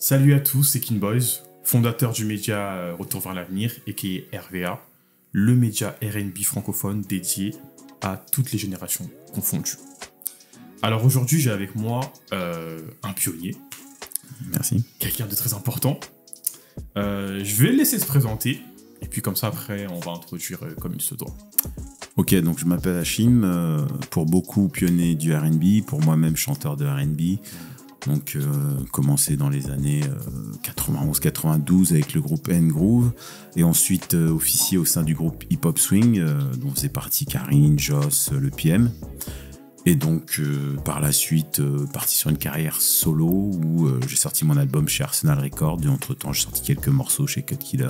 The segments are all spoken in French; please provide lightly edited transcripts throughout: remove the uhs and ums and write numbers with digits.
Salut à tous, c'est King Boys, fondateur du média Retour vers l'avenir, a.k.a. RVA, le média R&B francophone dédié à toutes les générations confondues. Alors aujourd'hui, j'ai avec moi un pionnier. Merci. Quelqu'un de très important. Je vais le laisser se présenter, et puis comme ça, après, on va introduire comme il se doit. Ok, donc je m'appelle Hachim, pour beaucoup pionnier du R&B, pour moi-même chanteur de R&B. Donc commencé dans les années 91-92 avec le groupe N-Groove, et ensuite officier au sein du groupe Hip Hop Swing, dont faisait partie Karine, Joss, le PM. Et donc par la suite parti sur une carrière solo où j'ai sorti mon album chez Arsenal Records, et entre-temps j'ai sorti quelques morceaux chez Cut Killer.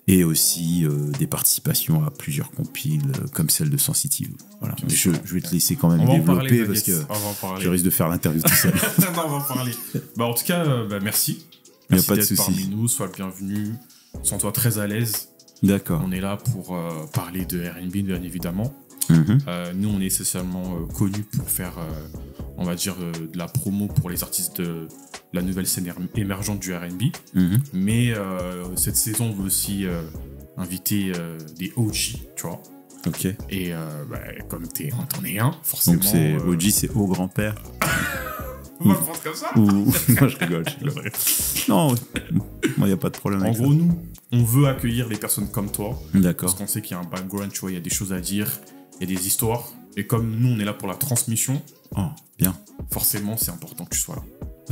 Et aussi des participations à plusieurs compiles comme celle de Sensitive. Voilà. Mais je vais te laisser quand même développer parce que je risque de faire l'interview tout seul. Non, on va en parler. En tout cas, merci. Il n'y a Merci pas de d'être souci. parmi nous, sois le bienvenu. Sens-toi très à l'aise. D'accord. On est là pour parler de R&B, bien évidemment. Nous, on est essentiellement connus pour faire, on va dire, de la promo pour les artistes de la nouvelle scène émergente du R&B. Mais cette saison, on veut aussi inviter des OG, tu vois. Ok. Et comme t'en es un, forcément... Donc c'est OG, c'est haut grand-père. On va le prendre comme ça. Non, je rigole. Non, moi, il n'y a pas de problème En avec gros, nous, on veut accueillir des personnes comme toi. ça. D'accord. Parce qu'on sait qu'il y a un background, tu vois, il y a des choses à dire, il y a des histoires. Et comme nous, on est là pour la transmission, Oh, bien. forcément, c'est important que tu sois là.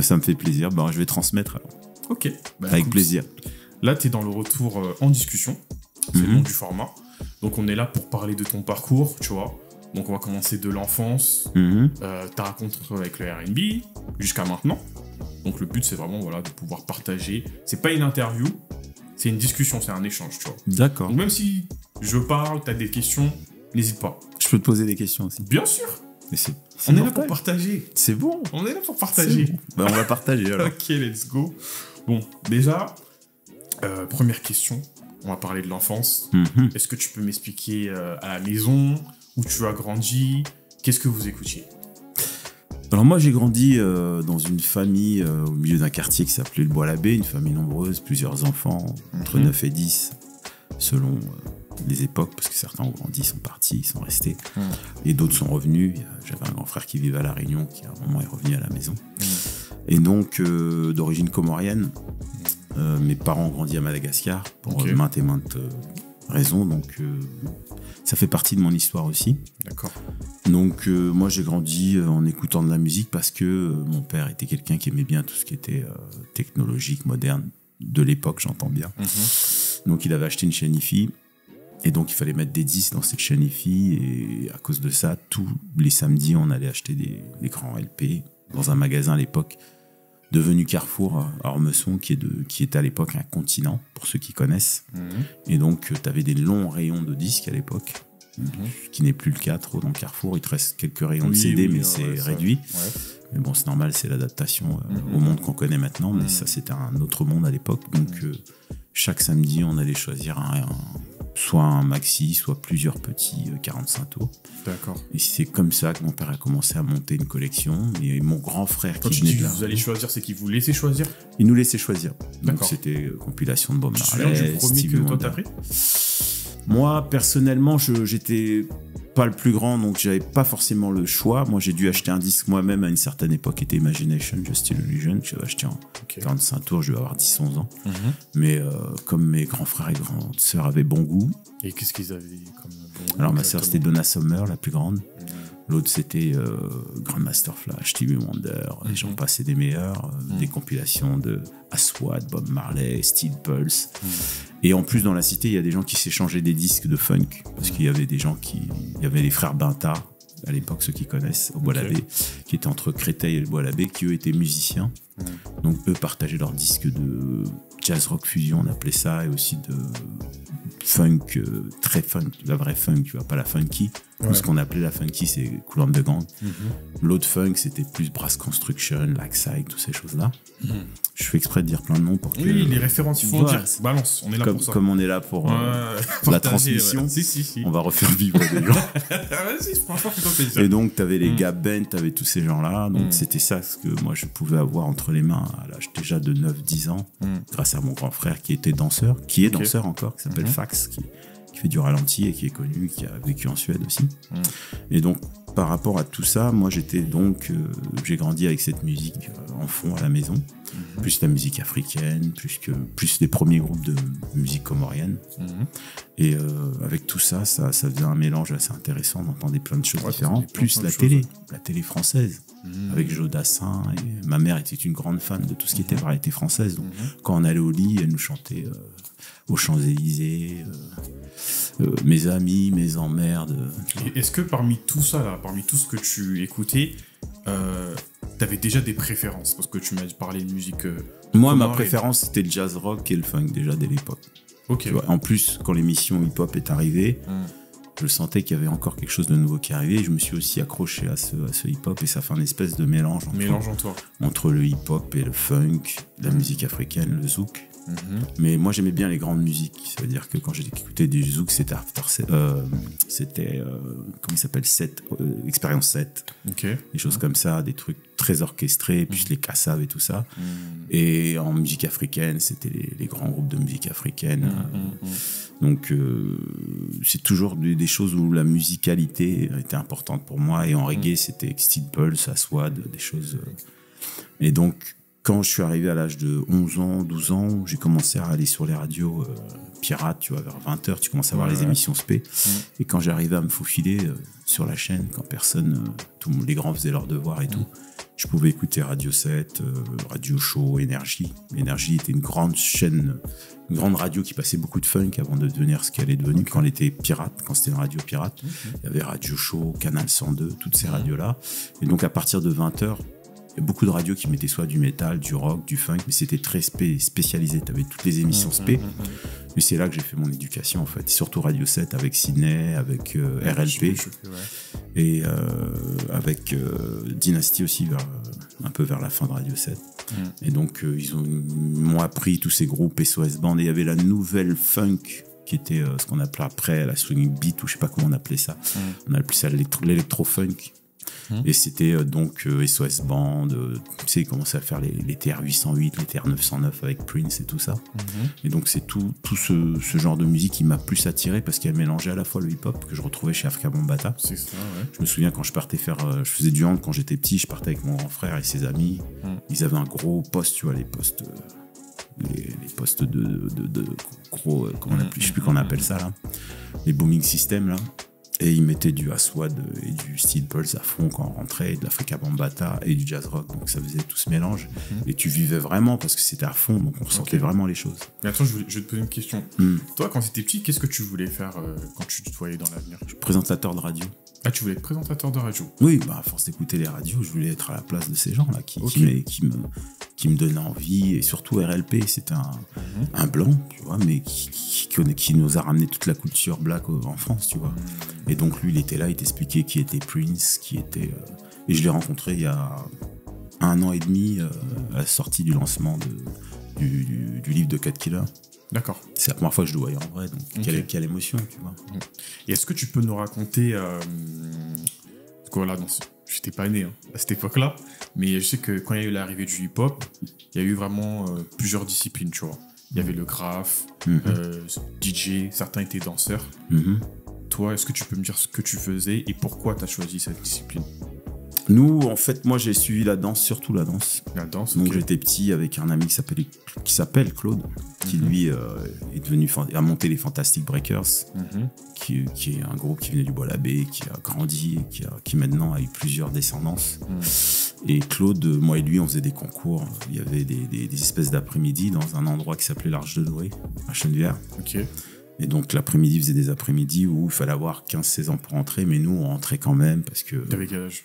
Ça me fait plaisir. Ben, je vais transmettre alors. Ok. Avec écoute, plaisir. Là, tu es dans le retour en discussion. C'est le nom du format. Donc, on est là pour parler de ton parcours, tu vois. Donc, on va commencer de l'enfance, ta rencontre avec le R&B, jusqu'à maintenant. Donc, le but, c'est vraiment voilà, de pouvoir partager. C'est pas une interview, c'est une discussion, c'est un échange, tu vois. D'accord. Donc, même si je parle, tu as des questions, n'hésite pas. Je peux te poser des questions aussi. Bien sûr, Mais c'est on est là mortel. pour partager. C'est bon. On est là pour partager. C'est bon. Ben, on va partager alors. Ok, let's go. Bon, déjà, première question. On va parler de l'enfance. Est-ce que tu peux m'expliquer à la maison, où tu as grandi, qu'est-ce que vous écoutiez? Alors moi j'ai grandi dans une famille au milieu d'un quartier qui s'appelait le Bois-l'Abbé, une famille nombreuse, plusieurs enfants, entre 9 et 10, selon les époques, parce que certains ont grandi, sont partis, sont restés, et d'autres sont revenus. J'avais un grand frère qui vivait à La Réunion, qui à un moment est revenu à la maison. Et donc d'origine comorienne, mes parents ont grandi à Madagascar, pour maintes et maintes raisons, donc ça fait partie de mon histoire aussi. D'accord. Donc moi j'ai grandi en écoutant de la musique parce que mon père était quelqu'un qui aimait bien tout ce qui était technologique, moderne, de l'époque j'entends bien. Donc il avait acheté une chaîne hi-fi et donc il fallait mettre des disques dans cette chaîne hi-fi, et à cause de ça tous les samedis on allait acheter des grands LP dans un magasin à l'époque devenu Carrefour à Ormesson, qui était à l'époque un continent pour ceux qui connaissent. Et donc tu avais des longs rayons de disques à l'époque, ce qui n'est plus le cas trop dans Carrefour. Il te reste quelques rayons de CD, mais c'est réduit. Mais bon, c'est normal, c'est l'adaptation au monde qu'on connaît maintenant, mais ça, c'était un autre monde à l'époque. Donc, chaque samedi, on allait choisir soit un maxi, soit plusieurs petits 45 tours. D'accord. Et c'est comme ça que mon père a commencé à monter une collection. Et mon grand frère Quand qui tu venait dis de que là, vous allez choisir, c'est qu'ils vous laissaient choisir? il nous laissait choisir. Donc, D'accord. c'était compilation de Bob Tu te souviens Marley, du premier Stevie que toi Wonder. t'as pris? Moi, personnellement, j'étais pas le plus grand, donc j'avais pas forcément le choix. Moi, j'ai dû acheter un disque moi-même à une certaine époque, qui était Imagination, Just Illusion, que j'avais acheté en 45 tours, je devais avoir 10-11 ans. Mais comme mes grands frères et grandes sœurs avaient bon goût. Et qu'est-ce qu'ils avaient comme bon goût? Alors, ma sœur, c'était Donna Summer, la plus grande. L'autre, c'était Grandmaster Flash, Stevie Wonder, et j'en passais des meilleurs, des compilations de Aswad, Bob Marley, Steel Pulse. Et en plus, dans la cité, il y a des gens qui s'échangeaient des disques de funk, parce qu'il y avait des gens il y avait les frères Binta, à l'époque, ceux qui connaissent, au Bois-l'Abbé, qui étaient entre Créteil et le Bois-l'Abbé, qui eux étaient musiciens. Donc eux partageaient leurs disques de jazz rock fusion, on appelait ça, et aussi de funk, très funk, la vraie funk, tu vois, pas la funky. Ouais. Ce qu'on appelait la funky, c'est Kool and the Gang. L'autre funk, c'était plus Brass Construction, Laxide, toutes ces choses-là. Je fais exprès de dire plein de noms pour que... Oui, les références, il faut dire. Balance, on est là pour ça. Comme on est là pour la transmission, si. On va refaire vivre des gens. Vas-y, franchement, fais-toi plaisir. Et donc, t'avais les Gap Band, t'avais tous ces gens-là. Donc, c'était ça ce que moi, je pouvais avoir entre les mains à l'âge déjà de 9-10 ans, grâce à mon grand frère qui était danseur, qui est danseur encore, qui s'appelle Fax, qui fait du ralenti et qui est connu, qui a vécu en Suède aussi. Et donc, par rapport à tout ça, moi, j'ai grandi avec cette musique en fond à la maison, plus la musique africaine, plus les premiers groupes de musique comorienne. Et avec tout ça, ça faisait un mélange assez intéressant, on entendait plein de choses différentes, plus la télé française, avec Joe Dassin. Et ma mère était une grande fan de tout ce qui était variété française. Donc, quand on allait au lit, elle nous chantait aux Champs-Élysées, Mes amis, mes emmerdes. Est-ce que parmi tout ça, là, parmi tout ce que tu écoutais, t'avais déjà des préférences? Parce que tu m'as parlé de musique... Moi, ma préférence, c'était le jazz rock et le funk, déjà, dès l'époque. Ok. En plus, quand l'émission hip-hop est arrivée, je sentais qu'il y avait encore quelque chose de nouveau qui arrivait. Et je me suis aussi accroché à ce hip-hop et ça fait un espèce de mélange entre le hip-hop et le funk, la musique africaine, le zouk. Mais moi j'aimais bien les grandes musiques, ça veut dire que quand j'ai écouté du zouk, c'était comment il s'appelle, Expérience 7, des choses comme ça, des trucs très orchestrés, plus les kassav et tout ça. Et en musique africaine, c'était les grands groupes de musique africaine. Donc c'est toujours des choses où la musicalité était importante pour moi, et en reggae c'était Steel Pulse, Aswad, des choses. Et donc quand je suis arrivé à l'âge de 11 ans, 12 ans, j'ai commencé à aller sur les radios pirates, tu vois, vers 20h, tu commences à voir les émissions spé. Et quand j'arrivais à me faufiler sur la chaîne, quand les grands faisaient leurs devoirs et tout, je pouvais écouter Radio 7, Radio Show, Énergie. Énergie était une grande chaîne, une grande radio qui passait beaucoup de funk avant de devenir ce qu'elle est devenue quand elle était pirate, quand c'était une radio pirate. Il y avait Radio Show, Canal 102, toutes ces radios-là. Et donc à partir de 20h, il y a beaucoup de radios qui mettaient soit du métal, du rock, du funk, mais c'était très spécialisé. Tu avais toutes les émissions spé. Et c'est là que j'ai fait mon éducation, en fait. Et surtout Radio 7 avec Sydney, avec RLP. Et avec Dynasty aussi, un peu vers la fin de Radio 7. Et donc, ils m'ont appris tous ces groupes SOS Band. Et il y avait la nouvelle funk qui était ce qu'on appelait après la swing beat, ou je sais pas comment on appelait ça. On appelait ça l'électro-funk. Et c'était donc SOS Band, tu sais, ils commençaient à faire les TR 808, les TR 909 avec Prince et tout ça. Et donc c'est tout ce genre de musique qui m'a plus attiré, parce qu'elle mélangeait à la fois le hip-hop que je retrouvais chez Afrika Bambaataa. C'est ça, ouais. Je me souviens quand je partais je faisais du hand quand j'étais petit, je partais avec mon grand frère et ses amis. Ils avaient un gros poste, tu vois, les postes de gros, je sais plus comment on appelle ça là, les booming systems là. Et ils mettaient du Aswad et du Steel Pulse à fond quand on rentrait, et de l'Africa Bambaataa et du jazz rock. Donc ça faisait tout ce mélange. Et tu vivais vraiment parce que c'était à fond, donc on ressentait vraiment les choses. Mais attends, je vais te poser une question. Toi, quand tu étais petit, qu'est-ce que tu voulais faire quand tu te voyais dans l'avenir? Présentateur de radio. Ah, tu voulais être présentateur de radio? Oui, à force d'écouter les radios, je voulais être à la place de ces gens-là qui me donnaient envie. Et surtout RLP, c'était un blanc, tu vois, mais qui nous a ramené toute la culture black en France, tu vois. Et donc lui, il était là, il t'expliquait qui était Prince, et je l'ai rencontré il y a 1 an et demi à la sortie du lancement du livre de Cut Killer. D'accord. C'est la première fois que je le voyais en vrai, donc quelle émotion, tu vois. Et est-ce que tu peux nous raconter j'étais pas né à cette époque-là, mais je sais que quand il y a eu l'arrivée du hip-hop, il y a eu vraiment plusieurs disciplines, tu vois. Il y avait le graphe, DJ, certains étaient danseurs. Toi, est-ce que tu peux me dire ce que tu faisais et pourquoi tu as choisi cette discipline? Nous, en fait, moi, j'ai suivi la danse, surtout la danse. La danse, donc j'étais petit avec un ami qui s'appelle Claude, qui lui a monté les Fantastic Breakers, qui est un groupe qui venait du Bois-l'Abbé, qui a grandi et qui maintenant a eu plusieurs descendances. Et Claude, moi et lui, on faisait des concours. Il y avait des espèces d'après-midi dans un endroit qui s'appelait l'Arche de Noé, à Chenevière. Et donc l'après-midi, il faisait des après-midi où il fallait avoir 15-16 ans pour entrer, mais nous, on rentrait quand même parce que... T'avais quel âge?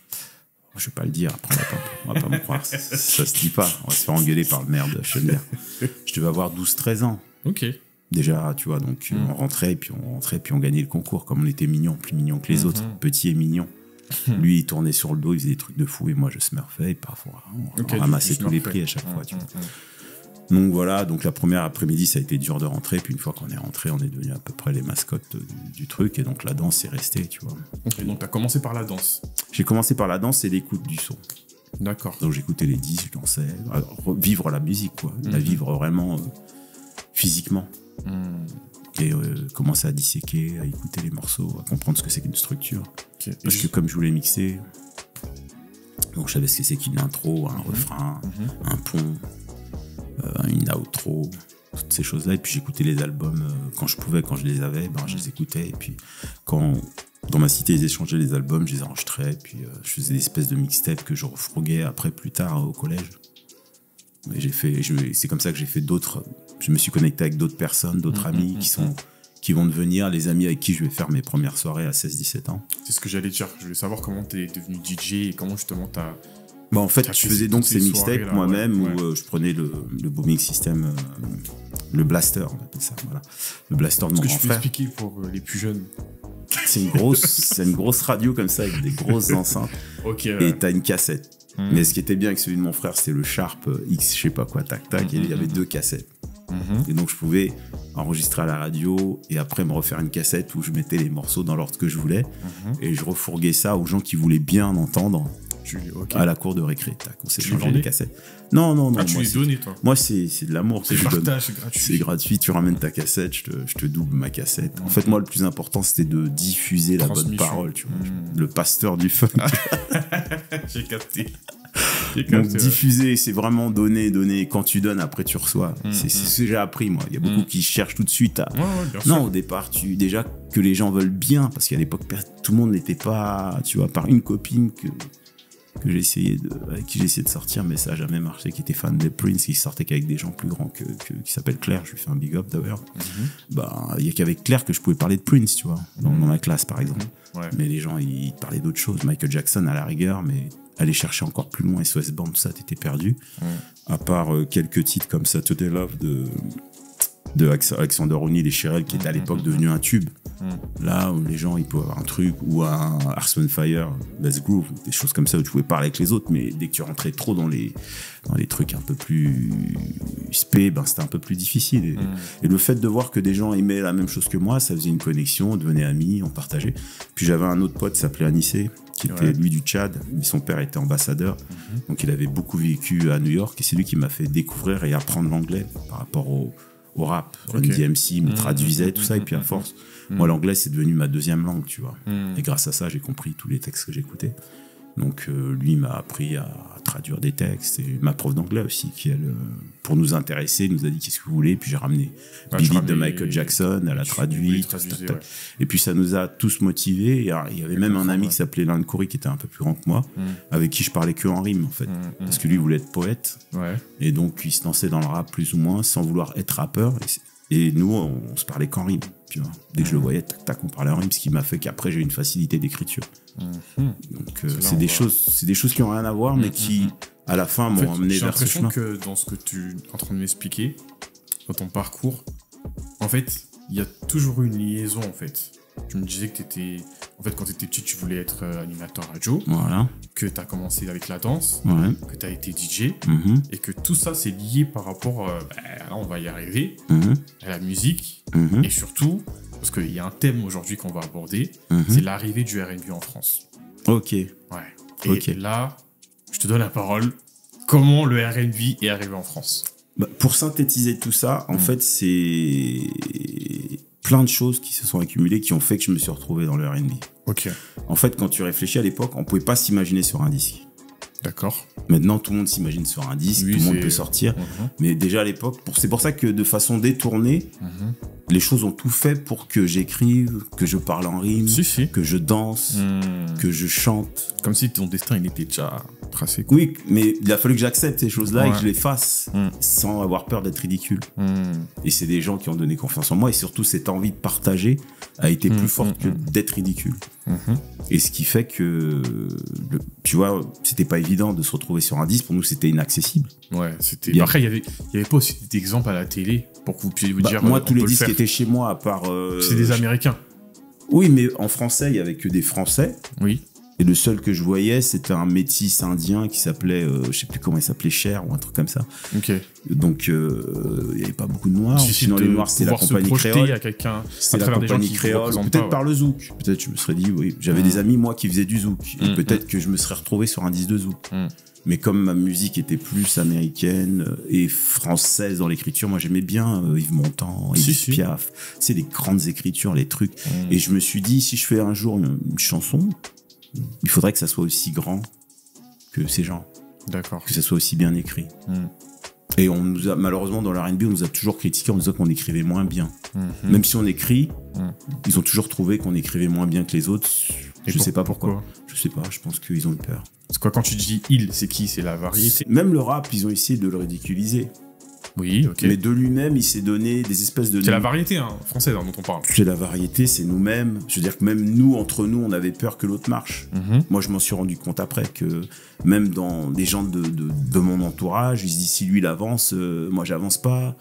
Je vais pas le dire, après on va pas me croire, ça se dit pas, on va se faire engueuler par le maire de Chenevière. Je devais avoir 12-13 ans. Ok. Déjà, tu vois, donc on rentrait, puis on gagnait le concours. Comme on était mignons, plus mignons que les autres, petits et mignons. Lui, il tournait sur le dos, il faisait des trucs de fou, et moi, je smurfais, et parfois, on ramassait tous les prix à chaque fois, tu vois. Donc voilà, donc la première après-midi, ça a été dur de rentrer, puis une fois qu'on est rentré, on est devenu à peu près les mascottes du truc, et donc la danse est restée, tu vois. Ok, donc t'as commencé par la danse. J'ai commencé par la danse et l'écoute du son. D'accord. Donc j'écoutais les disques, je dansais, vivre la musique, quoi, la vivre vraiment physiquement. Et commencer à disséquer, à écouter les morceaux, à comprendre ce que c'est qu'une structure. Okay. Parce que comme je voulais mixer, donc je savais ce que c'est qu'une intro, un refrain, un pont, une outro, toutes ces choses-là. Et puis j'écoutais les albums quand je pouvais, quand je les avais, je les écoutais. Et puis quand dans ma cité ils échangeaient les albums, je les enregistrais. Et puis je faisais des espèces de mixtapes que je refroguais après plus tard au collège. Et c'est comme ça que j'ai fait d'autres. Je me suis connecté avec d'autres personnes, d'autres amis qui vont devenir les amis avec qui je vais faire mes premières soirées à 16-17 ans. C'est ce que j'allais dire. Je voulais savoir comment t'es devenu DJ et comment justement t'as... En fait, je faisais donc ces mixtapes moi-même où je prenais le booming system, le blaster, on appelle ça, voilà. Le blaster de mon grand frère. Ce que je peux expliquer pour les plus jeunes. C'est une grosse radio comme ça avec des grosses enceintes. Et t'as une cassette. Mais ce qui était bien avec celui de mon frère, c'était le Sharp X, je sais pas quoi, tac, tac, et il y avait 2 cassettes. Et donc je pouvais enregistrer à la radio et après me refaire une cassette où je mettais les morceaux dans l'ordre que je voulais et je refourguais ça aux gens qui voulaient bien entendre à la cour de récré. Tac, on s'est changé les cassettes. Non. Tu les donnais, toi. Moi, c'est de l'amour. C'est partage, c'est gratuit. C'est gratuit, tu ramènes ta cassette, je te double ma cassette. En fait, moi, le plus important, c'était de diffuser la bonne parole, tu vois. Le pasteur du funk. J'ai capté. Donc diffuser, c'est vraiment donner. Quand tu donnes, après tu reçois. C'est ce que j'ai appris, moi. Il y a beaucoup qui cherchent tout de suite à... Non, au départ, déjà que les gens veulent bien, parce qu'à l'époque, tout le monde n'était pas... Tu vois, par une copine avec qui j'ai essayé de sortir, mais ça n'a jamais marché, qui était fan de Prince, qui sortait qu'avec des gens plus grands qui s'appelle Claire, je lui fais un big up d'ailleurs. Il y a qu'avec Claire que je pouvais parler de Prince, tu vois, dans ma classe par exemple. Mais les gens, ils parlaient d'autres choses. Michael Jackson à la rigueur, mais aller chercher encore plus loin, SOS Band, tout ça, t'étais perdu. À part quelques titres comme Saturday Love de Alexander O'Neal et Cherrelle, qui était à l'époque devenu un tube. Là où les gens, ils pouvaient avoir un truc, ou un Earth, Wind & Fire, Let's Groove, des choses comme ça où tu pouvais parler avec les autres, mais dès que tu rentrais trop dans les trucs un peu plus spé, c'était un peu plus difficile. Et le fait de voir que des gens aimaient la même chose que moi, ça faisait une connexion, on devenait amis, on partageait. Puis j'avais un autre pote qui s'appelait Anissé, qui était lui du Tchad, mais son père était ambassadeur, donc il avait beaucoup vécu à New York, et c'est lui qui m'a fait découvrir et apprendre l'anglais par rapport au rap. Run DMC me traduisait tout ça, et puis à force, moi l'anglais c'est devenu ma deuxième langue, tu vois. Et grâce à ça, j'ai compris tous les textes que j'écoutais. Donc lui m'a appris à traduire des textes, et ma prof d'anglais aussi, qui elle, pour nous intéresser, nous a dit qu'est-ce que vous voulez, puis j'ai ramené Beat It de Michael Jackson, elle a traduit, et puis ça nous a tous motivés. Et il y avait même un ami qui s'appelait Lin Khoury, qui était un peu plus grand que moi, avec qui je parlais que en rime en fait, parce que lui voulait être poète, et donc il se lançait dans le rap plus ou moins sans vouloir être rappeur, et nous on se parlait qu'en rime, tu vois. Dès que je le voyais, tac tac, on parlait en rime, ce qui m'a fait qu'après j'ai eu une facilité d'écriture. Donc c'est des choses qui ont rien à voir, mais qui à la fin m'ont amené vers ce chemin. J'ai l'impression que dans ce que tu es en train de m'expliquer, dans ton parcours, en fait, il y a toujours eu une liaison en fait. Tu me disais que en fait, quand tu étais petit, tu voulais être animateur radio, que tu as commencé avec la danse, que tu as été DJ, et que tout ça c'est lié par rapport, là on va y arriver, à la musique, et surtout, parce qu'il y a un thème aujourd'hui qu'on va aborder, c'est l'arrivée du R&B en France. Ok. Et là, je te donne la parole. Comment le R&B est arrivé en France ? Pour synthétiser tout ça, en fait, c'est plein de choses qui se sont accumulées qui ont fait que je me suis retrouvé dans le R&B. En fait, quand tu réfléchis à l'époque, on pouvait pas s'imaginer sur un disque. D'accord. Maintenant, tout le monde s'imagine sur un disque, tout le monde peut sortir. Mais déjà à l'époque, c'est pour ça que de façon détournée, les choses ont tout fait pour que j'écrive, que je parle en rime, que je danse, que je chante. Comme si ton destin il était déjà tracé. Oui, mais il a fallu que j'accepte ces choses-là et que je les fasse sans avoir peur d'être ridicule. Et c'est des gens qui ont donné confiance en moi, et surtout cette envie de partager a été plus forte que d'être ridicule. Et ce qui fait que, tu vois, c'était pas évident de se retrouver sur un disque. Pour nous, c'était inaccessible. Après, il y avait pas aussi d'exemples à la télé. pour que vous puissiez vous dire. Moi, tous les disques qui étaient chez moi, à part. C'est des Américains. Oui, mais en français, il y avait que des Français. Oui. Et le seul que je voyais, c'était un métis indien qui s'appelait, je sais plus comment il s'appelait, Cher ou un truc comme ça. Ok. Donc, il n'y avait pas beaucoup de noirs. Sinon, les noirs, c'était la compagnie créole. C'était la compagnie créole. Peut-être par le zouk. Peut-être je me serais dit, oui. J'avais des amis, moi, qui faisaient du zouk. Et peut-être que je me serais retrouvé sur un disque de zouk. Mais comme ma musique était plus américaine et française dans l'écriture, moi j'aimais bien Yves Montand, Edith Piaf. C'est les grandes écritures, les trucs. Et je me suis dit, si je fais un jour une chanson, il faudrait que ça soit aussi grand que ces gens. D'accord. Que ça soit aussi bien écrit. Et on nous a, malheureusement, dans l'R&B, on nous a toujours critiqué en disant qu'on écrivait moins bien. Même si on écrit, ils ont toujours trouvé qu'on écrivait moins bien que les autres. Je sais pas pourquoi. Je sais pas, je pense qu'ils ont eu peur. C'est quoi quand tu dis il, c'est qui? C'est la variété? Même le rap, ils ont essayé de le ridiculiser. Oui, ok. Mais de lui-même, il s'est donné des espèces de... C'est la variété française dont on parle. C'est la variété, c'est nous-mêmes. Je veux dire que même nous, entre nous, on avait peur que l'autre marche. Moi, je m'en suis rendu compte après que même dans des gens de mon entourage, ils se disent si lui, il avance, moi, j'avance pas.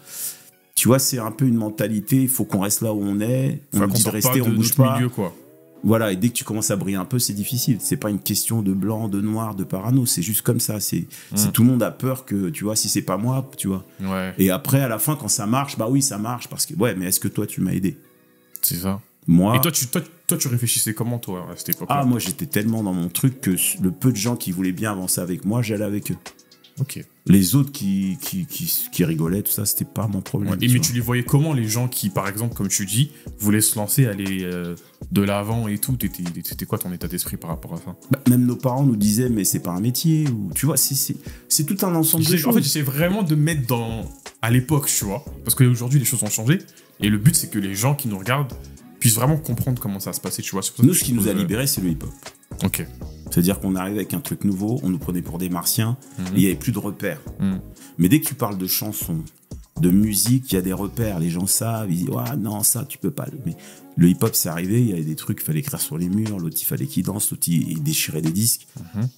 Tu vois, c'est un peu une mentalité, il faut qu'on reste là où on est. On dit de rester, on bouge pas. Milieu, quoi. Voilà, et dès que tu commences à briller un peu, c'est difficile. C'est pas une question de blanc, de noir, de parano. C'est juste comme ça. C'est tout le monde a peur que, tu vois, si c'est pas moi, tu vois. Ouais. Et après, à la fin, quand ça marche, bah oui, ça marche. Parce que, ouais, mais est-ce que toi, tu m'as aidé? C'est ça. Moi. Et toi, tu réfléchissais comment, toi, à cette époque-là? Ah, moi, j'étais tellement dans mon truc que le peu de gens qui voulaient bien avancer avec moi, j'allais avec eux. Ok. Les autres qui rigolaient, tout ça, c'était pas mon problème. Ouais, mais tu les voyais comment, les gens qui, par exemple, comme tu dis, voulaient se lancer, aller de l'avant et tout? C'était quoi ton état d'esprit par rapport à ça? Même nos parents nous disaient, mais c'est pas un métier. Ou, tu vois, c'est tout un ensemble de choses. En fait, j'essaie vraiment de mettre à l'époque, tu vois. Parce qu'aujourd'hui, les choses ont changé. Et le but, c'est que les gens qui nous regardent puissent vraiment comprendre comment ça se passait, tu vois. Nous, ce qui nous a libérés, c'est le hip-hop. Ok. C'est-à-dire qu'on arrive avec un truc nouveau, on nous prenait pour des martiens, et il n'y avait plus de repères. Mais dès que tu parles de chansons, de musique, il y a des repères, les gens savent, ils disent « Ah non, ça, tu peux pas. » Mais le hip-hop, c'est arrivé, il y avait des trucs, il fallait écrire sur les murs, l'autre, il fallait qu'il danse, l'autre, il déchirait des disques.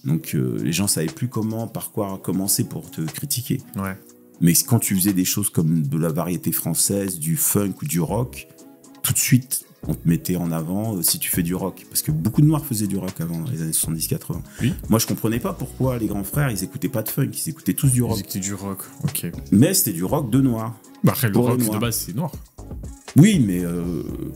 Donc, les gens savaient plus par quoi commencer pour te critiquer. Ouais. Mais quand tu faisais des choses comme de la variété française, du funk ou du rock, tout de suite, on te mettait en avant si tu fais du rock. Parce que beaucoup de Noirs faisaient du rock avant, dans les années 70-80. Oui. Moi, je comprenais pas pourquoi les grands frères, ils écoutaient pas de funk, ils écoutaient tous du rock. Ils écoutaient du rock, ok. Mais c'était du rock de Noirs. Bah après, le rock de base, c'est noir. Oui, mais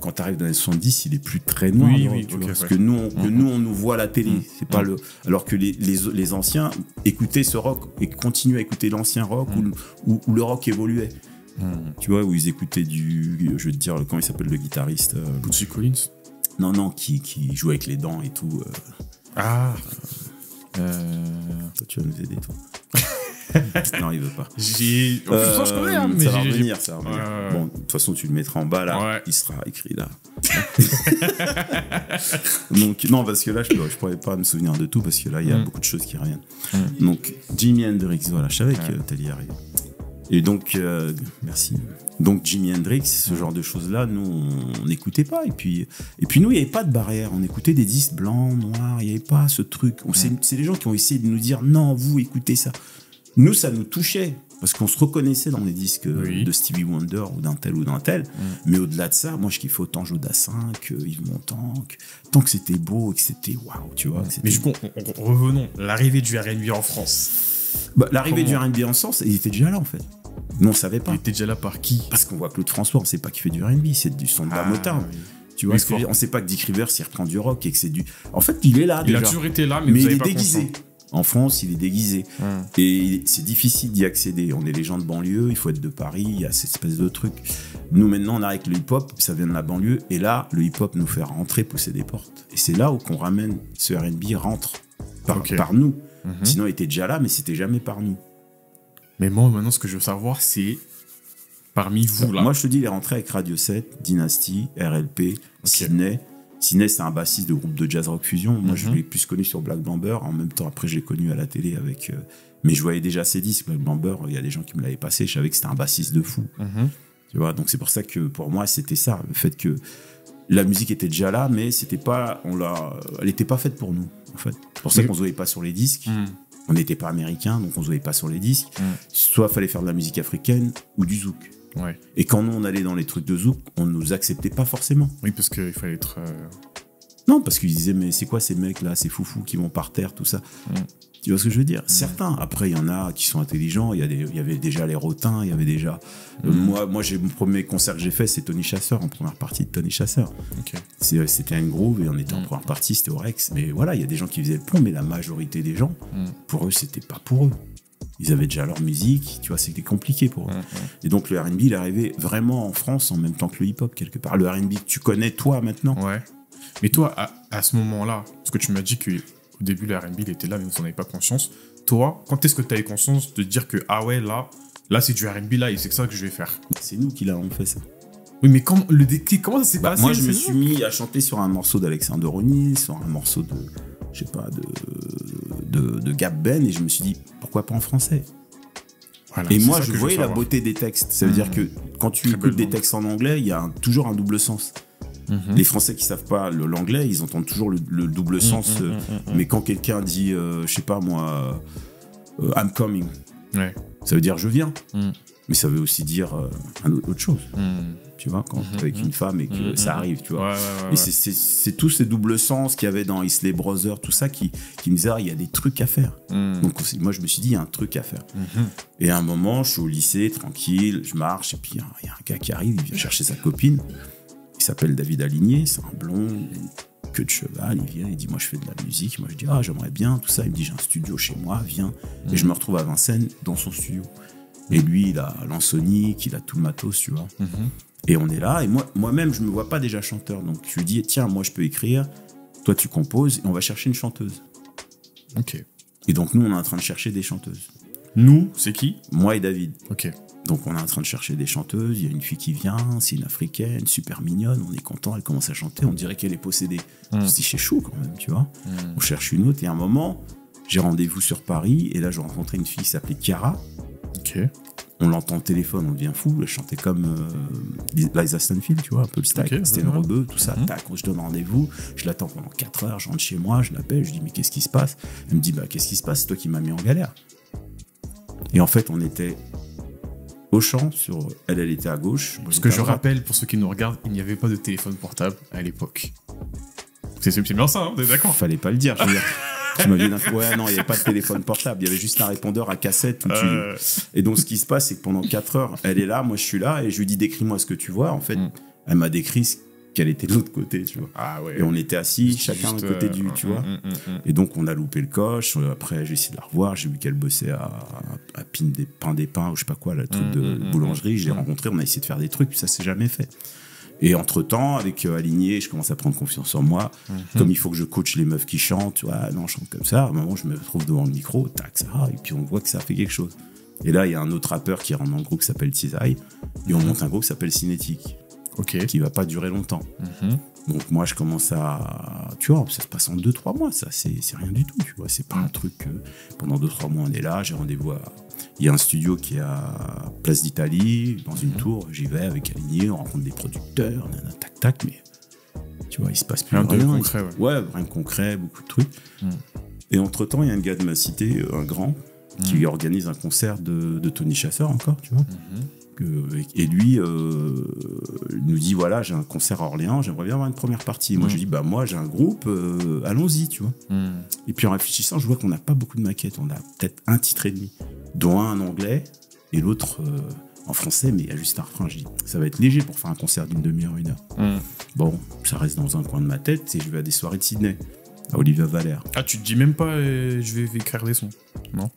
quand tu arrives dans les 70, il est plus très noir. Oui, rock, oui, tu okay, vois, parce ouais. que nous, on nous voit à la télé. C'est pas alors que les anciens écoutaient ce rock et continuaient à écouter l'ancien rock où le rock évoluait. Tu vois, où ils écoutaient je vais te dire, comment il s'appelle le guitariste Bootsy Collins. Non, qui jouait avec les dents et tout. Toi, tu vas nous aider, toi. Non, il veut pas. Je connais, hein, mais ça va revenir. Bon, de toute façon, tu le mettras en bas, là. Il sera écrit là. Donc, non, parce que là, je pourrais pas me souvenir de tout, parce que là, il y a beaucoup de choses qui reviennent. Donc, Jimi Hendrix, voilà, je savais que t'allais y arriver. Et donc, merci. Donc, Jimi Hendrix, ce genre de choses-là, nous, on n'écoutait pas. Et puis nous, il n'y avait pas de barrière. On écoutait des disques blancs, noirs, il n'y avait pas ce truc. C'est les gens qui ont essayé de nous dire, non, vous, écoutez ça. Nous, ça nous touchait. Parce qu'on se reconnaissait dans les disques de Stevie Wonder ou d'un tel ou d'un tel. Mais au-delà de ça, moi, je kiffais autant Jodassin que Yves Montand. Tant que c'était beau et que c'était waouh, tu vois. Mais du coup, revenons. L'arrivée du R&B en France. L'arrivée du R&B en France, il était déjà là, en fait. Nous, on savait pas. Il était déjà là par qui? Parce qu'on voit Claude François, on sait pas qu'il fait du R&B, c'est du son de la Motown. Oui. Tu vois, on sait pas que Dick Rivers, il reprend du rock et que c'est du... En fait, il est là, déjà. Il a toujours été là, mais vous il avez est pas déguisé. Constant. En France, il est déguisé. Et c'est difficile d'y accéder. On est les gens de banlieue, il faut être de Paris, il y a cette espèce de truc. Nous, maintenant, on arrive avec le hip-hop, ça vient de la banlieue, et là, le hip-hop nous fait rentrer, pousser des portes. Et c'est là où qu'on ramène ce R&B rentre par nous. Sinon, il était déjà là, mais c'était jamais par nous. Mais moi, maintenant, ce que je veux savoir, c'est parmi vous, là. Moi, je te dis, il est rentré avec Radio 7, Dynasty, RLP, Sydney. Sydney, c'est un bassiste de groupe de jazz rock fusion. Moi, je l'ai plus connu sur Black Blamber. En même temps, après, je l'ai connu à la télé avec... Mais je voyais déjà ses disques. Black Blamber, il y a des gens qui me l'avaient passé. Je savais que c'était un bassiste de fou. Tu vois, donc c'est pour ça que, pour moi, c'était ça. Le fait que la musique était déjà là, mais c'était pas... Elle n'était pas faite pour nous, en fait. C'est pour ça qu'on ne se voyait pas sur les disques. On n'était pas américains, donc on ne se voyait pas sur les disques. Soit il fallait faire de la musique africaine ou du zouk. Ouais. Et quand nous, on allait dans les trucs de zouk, on nous acceptait pas forcément. Oui, parce qu'il fallait être... Non, parce qu'ils disaient, mais c'est quoi ces mecs-là, ces foufous qui vont par terre, tout ça. Tu vois ce que je veux dire? Certains. Après, il y en a qui sont intelligents. Il y avait déjà les Rotins, il y avait déjà... Moi, mon premier concert que j'ai fait, c'est Tony Chasseur, en première partie de Tony Chasseur. Okay. C'était un groove et on était en première partie, c'était au Rex. Mais voilà, il y a des gens qui faisaient le pont, mais la majorité des gens, pour eux, c'était pas pour eux. Ils avaient déjà leur musique, tu vois, c'était compliqué pour eux. Et donc, le R&B, il est arrivé vraiment en France en même temps que le hip-hop, quelque part. Le R&B que tu connais, toi, maintenant. Ouais. Mais toi, à ce moment-là, parce que tu m'as dit qu'au début, le R&B, il était là, mais vous n'en avez pas conscience. Toi, quand est-ce que tu as eu conscience de dire que, ah ouais, là c'est du R&B, là, et c'est ça que je vais faire? C'est nous qui l'avons fait, ça. Oui, mais le déclic, comment ça s'est passé? Moi, je me suis mis à chanter sur un morceau d'Alexandre Ronny, sur un morceau de, je sais pas, de Gap Ben, et je me suis dit, pourquoi pas en français? Voilà, et moi, je voyais la beauté des textes. Ça veut dire que quand tu écoutes des textes en anglais, il y a toujours un double sens. Les Français qui savent pas l'anglais, ils entendent toujours le double sens. Mais quand quelqu'un dit, je sais pas moi, I'm coming, ça veut dire je viens. Mais ça veut aussi dire autre chose. Tu vois, quand t'es avec une femme et que ça arrive, tu vois. Et c'est tous ces doubles sens qu'il y avait dans Isley Brothers, tout ça, qui me disaient, il y a des trucs à faire. Donc moi, je me suis dit, il y a un truc à faire. Et à un moment, je suis au lycée, tranquille, je marche, et puis il y a un gars qui arrive, il vient chercher sa copine. Il s'appelle David Aligné, c'est un blond, queue de cheval, il vient, il dit, moi, je fais de la musique. Moi, je dis, j'aimerais bien, tout ça. Il me dit, j'ai un studio chez moi, viens. Et je me retrouve à Vincennes, dans son studio. Et lui, il a l'Ansonic, il a tout le matos, tu vois. Et on est là, et moi-même, je me vois pas déjà chanteur. Donc, je lui dis, tiens, moi, je peux écrire, toi, tu composes, et on va chercher une chanteuse. Ok. Et donc, nous, on est en train de chercher des chanteuses. Nous, c'est qui? Moi et David. Ok. Donc, on est en train de chercher des chanteuses, il y a une fille qui vient, c'est une africaine, super mignonne, on est content, elle commence à chanter, on dirait qu'elle est possédée. C'est chez chou, quand même, tu vois. On cherche une autre, et à un moment, j'ai rendez-vous sur Paris, et là, je rencontrais une fille qui s'appelait Chiara. Ok. On l'entend au téléphone, on devient fou. Elle chantait comme Liza Stanfield, tu vois, un peu le style. Okay, c'était une rebeu, tout ça. Tac, je donne rendez-vous. Je l'attends pendant 4 heures. Je rentre chez moi, je l'appelle. Je dis, mais qu'est-ce qui se passe? Elle me dit, qu'est-ce qui se passe? C'est toi qui m'as mis en galère. Et en fait, on était au champ. Elle était à gauche. Parce que je rappelle, pour ceux qui nous regardent, il n'y avait pas de téléphone portable à l'époque. C'est bien ça, hein, on est d'accord? Fallait pas le dire, je veux dire. Tu m'as dit, ouais, non, il n'y avait pas de téléphone portable. Il y avait juste un répondeur à cassette. Et donc, ce qui se passe, c'est que pendant 4 heures, elle est là, moi, je suis là, et je lui dis, décris-moi ce que tu vois. En fait, elle m'a décrit qu'elle était de l'autre côté, tu vois. Et on était assis, chacun de côté du, tu vois. Et donc, on a loupé le coche. Après, j'ai essayé de la revoir. J'ai vu qu'elle bossait à Pain des Pains, ou je sais pas quoi, le truc de boulangerie. Je l'ai rencontrée, on a essayé de faire des trucs, puis ça s'est jamais fait. Et entre-temps, avec Aligné, je commence à prendre confiance en moi. Comme il faut que je coach les meufs qui chantent, tu vois, non, je chante comme ça. À un moment, je me retrouve devant le micro, tac, ça va, et puis on voit que ça fait quelque chose. Et là, il y a un autre rappeur qui rentre dans le groupe qui s'appelle Tizaï, et on monte un groupe qui s'appelle Cinétique, qui va pas durer longtemps. Donc moi, je commence à... Tu vois, ça se passe en 2-3 mois, ça, c'est rien du tout, tu vois. C'est pas un truc... pendant 2-3 mois, on est là, j'ai rendez-vous à... Il y a un studio qui est à Place d'Italie, dans une tour. J'y vais avec Aligné, on rencontre des producteurs, tac, mais tu vois, il se passe plus rien. Rien de concret, ouais, rien de concret, beaucoup de trucs. Et entre-temps, il y a un gars de ma cité, un grand, qui organise un concert de Tony Chasseur encore, tu vois. Et lui, il nous dit, voilà, j'ai un concert à Orléans, j'aimerais bien avoir une première partie. Et moi, je lui dis, moi, j'ai un groupe, allons-y, tu vois. Et puis en réfléchissant, je vois qu'on n'a pas beaucoup de maquettes, on a peut-être un titre et demi, dont un en anglais et l'autre en français, mais il y a juste un refrain. Je dis, ça va être léger pour faire un concert d'une demi-heure, 1 heure. Bon, ça reste dans un coin de ma tête, et je vais à des soirées de Sydney, à Olivia Valère. Ah, tu te dis même pas, je vais écrire des sons, non?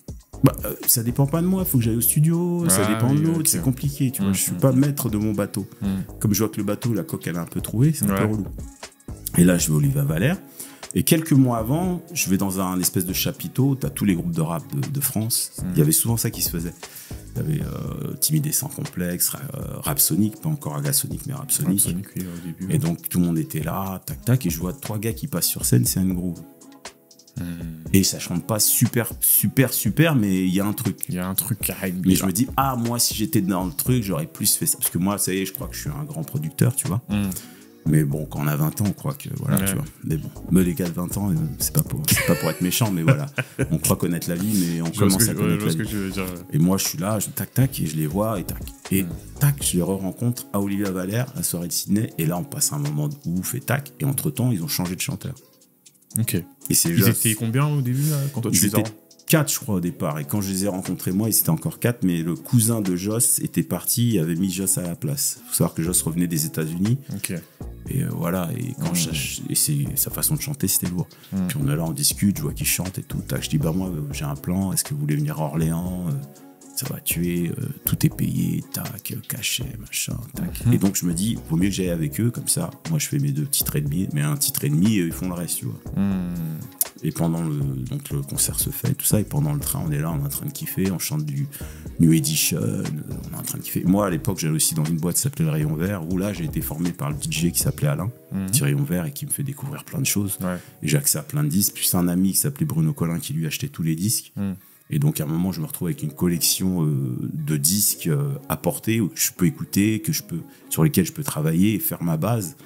Ça dépend pas de moi, faut que j'aille au studio, ça dépend de l'autre, c'est compliqué, tu vois, je suis pas maître de mon bateau. Comme je vois que le bateau, la coque, elle a un peu troué, c'est un peu relou. Et là, je vais à Olivia Valère. Et quelques mois avant, je vais dans un espèce de chapiteau, t'as tous les groupes de rap de France. Il y avait souvent ça qui se faisait. T'avais Timide et Sans Complexe, Rap Sonic, pas encore Agasonic, mais Rap Sonic. Oui, au début, et donc tout le monde était là, tac tac, et je vois 3 gars qui passent sur scène, c'est un groove. Et ça chante pas super, mais il y a un truc. Il y a un truc qui arrive. Mais je me dis, moi, si j'étais dans le truc, j'aurais plus fait ça. Parce que moi, ça y est, je crois que je suis un grand producteur, tu vois. Mais bon, quand on a 20 ans, on croit que, voilà, tu vois. Mais bon, les gars de 20 ans, c'est pas pour être méchant, mais voilà. On croit connaître la vie, mais on commence à connaître la vie. Et moi, je suis là, tac, tac, et je les vois, et tac. Et tac, je les re-rencontre à Olivia Valère, à la soirée de Sydney. Et là, on passe un moment de ouf et tac. Et entre-temps, ils ont changé de chanteur. Ok. Et c'est Ils étaient combien au début, là, quand toi tu les as? 4, je crois, au départ. Et quand je les ai rencontrés, moi, ils étaient encore 4. Mais le cousin de Joss était parti. Il avait mis Joss à la place. Il faut savoir que Joss revenait des États-Unis. Ok. Et voilà. Et quand sa façon de chanter, c'était lourd. Puis on est là, on discute. Je vois qu'il chante et tout. Tac, je dis, bah, moi, j'ai un plan. Est-ce que vous voulez venir à Orléans? Ça va tuer. Tout est payé. Tac, cachet, machin. Tac. Et donc, je me dis, vaut mieux que j'aille avec eux. Comme ça, moi, je fais mes 2 titres et demi. Mais un titre et demi, ils font le reste, tu vois. Et pendant donc le concert se fait, tout ça, et pendant le train, on est là, on est en train de kiffer, on chante du New Edition, on est en train de kiffer. Moi, à l'époque, j'allais aussi dans une boîte qui s'appelait le Rayon Vert, où là, j'ai été formé par le DJ qui s'appelait Alain, petit Rayon Vert, et qui me fait découvrir plein de choses. Ouais. Et j'ai accès à plein de disques. Puis c'est un ami qui s'appelait Bruno Collin qui lui achetait tous les disques. Et donc, à un moment, je me retrouve avec une collection de disques à porter, que je peux écouter, sur lesquels je peux travailler et faire ma base.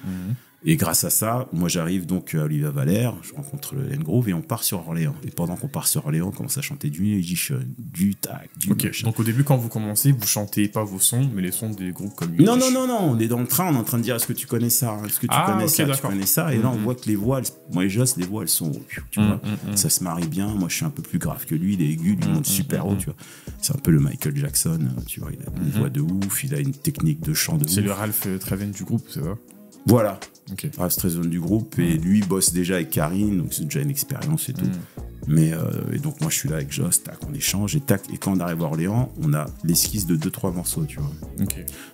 Et grâce à ça, moi j'arrive donc à Olivia Valère, je rencontre le N-Groove et on part sur Orléans. Et pendant qu'on part sur Orléans, on commence à chanter du New Edition, du tac, du machin. Donc au début, quand vous commencez, vous chantez pas vos sons, mais les sons des groupes comme Non, on est dans le train, on est en train de dire est-ce que tu connais ça, est-ce que tu connais ça, tu connais ça. Et là on voit que les voix, moi et Joss, les voix elles sont, tu vois, ça se marie bien. Moi je suis un peu plus grave que lui, il est aigu, lui monte super haut, tu vois. C'est un peu le Michael Jackson, tu vois, il a une voix de ouf, il a une technique de chant de ouf. C'est le Ralph Treven du groupe, c'est ça? Voilà, Ralph Treven du groupe, et lui bosse déjà avec Karine, donc c'est déjà une expérience et tout. Mais et donc moi je suis là avec Joss, tac, on échange, et tac, et quand on arrive à Orléans, on a l'esquisse de 2-3 morceaux, tu vois.